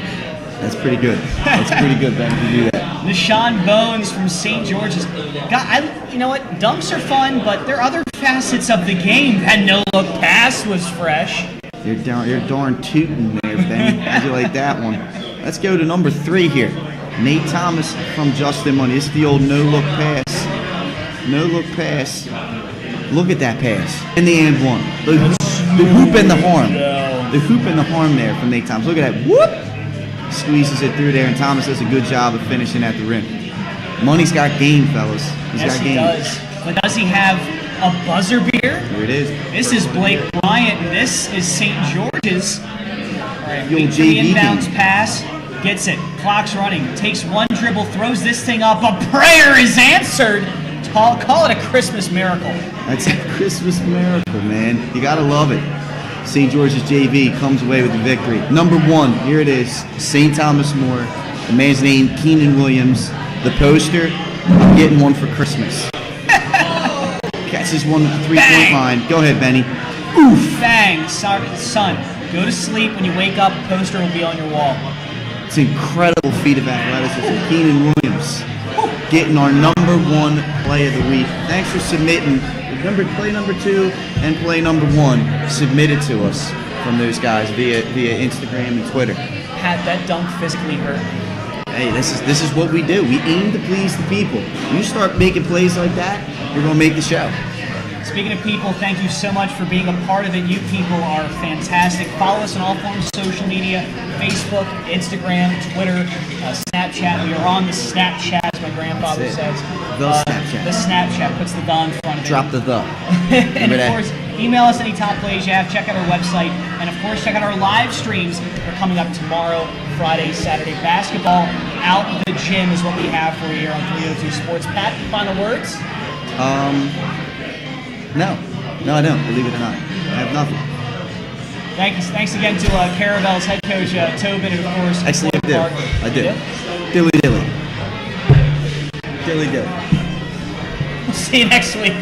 That's pretty good. That's pretty good, Ben, if you do that. Nishan Bones from St. George's. God, you know what? Dunks are fun, but there are other facets of the game. That no-look pass was fresh. You're darn tootin' there, Ben. How'd you like that one? Let's go to number 3 here. Nate Thomas from Justin Money. It's the old no-look pass. No-look pass. Look at that pass. And the and one. The hoop and the harm. The hoop and the harm there from Nate Thomas. Look at that. Whoop! Squeezes it through there, and Thomas does a good job of finishing at the rim. Money's got game, fellas. Yes, he does. But does he have a buzzer beater? Here it is. This is Blake Bryant, and this is St. George's. All right, Yo, weak to the JV inbounds game. pass. Gets it. Clock's running. Takes one dribble, throws this thing up. A prayer is answered. Call it a Christmas miracle. That's a Christmas miracle, man. You gotta love it. St. George's JV comes away with the victory. Number 1, here it is. St. Thomas More. The man's name, Keenan Williams. The poster, I'm getting one for Christmas. Catches one at the 3-point line. Go ahead, Benny. Oof. Bang. Son, go to sleep. When you wake up, the poster will be on your wall. It's an incredible feat of athleticism. Keenan Williams getting our number 1 play of the week. Thanks for submitting. Play number 2 and play number 1 submitted to us from those guys via Instagram and Twitter. Pat, that dunk physically hurt me. Hey, this is what we do. We aim to please the people. When you start making plays like that, you're gonna make the show. It's speaking of people, thank you so much for being a part of it. You people are fantastic. Follow us on all forms of social media, Facebook, Instagram, Twitter, Snapchat. We are on the Snapchat, as my grandfather says. The Snapchat. The Snapchat puts the "the" in front of it. Drop the "the." And of course, email us any top plays you have. Check out our website. And of course, check out our live streams. They're coming up tomorrow, Friday, Saturday. Basketball out the gym is what we have for you here on 302 Sports. Pat, final words? No, I don't. Believe it or not, I have nothing. Thanks again to Caravel's head coach Tobin, and of course, Actually, I do. Mark. I do. You Dilly. We'll see you next week.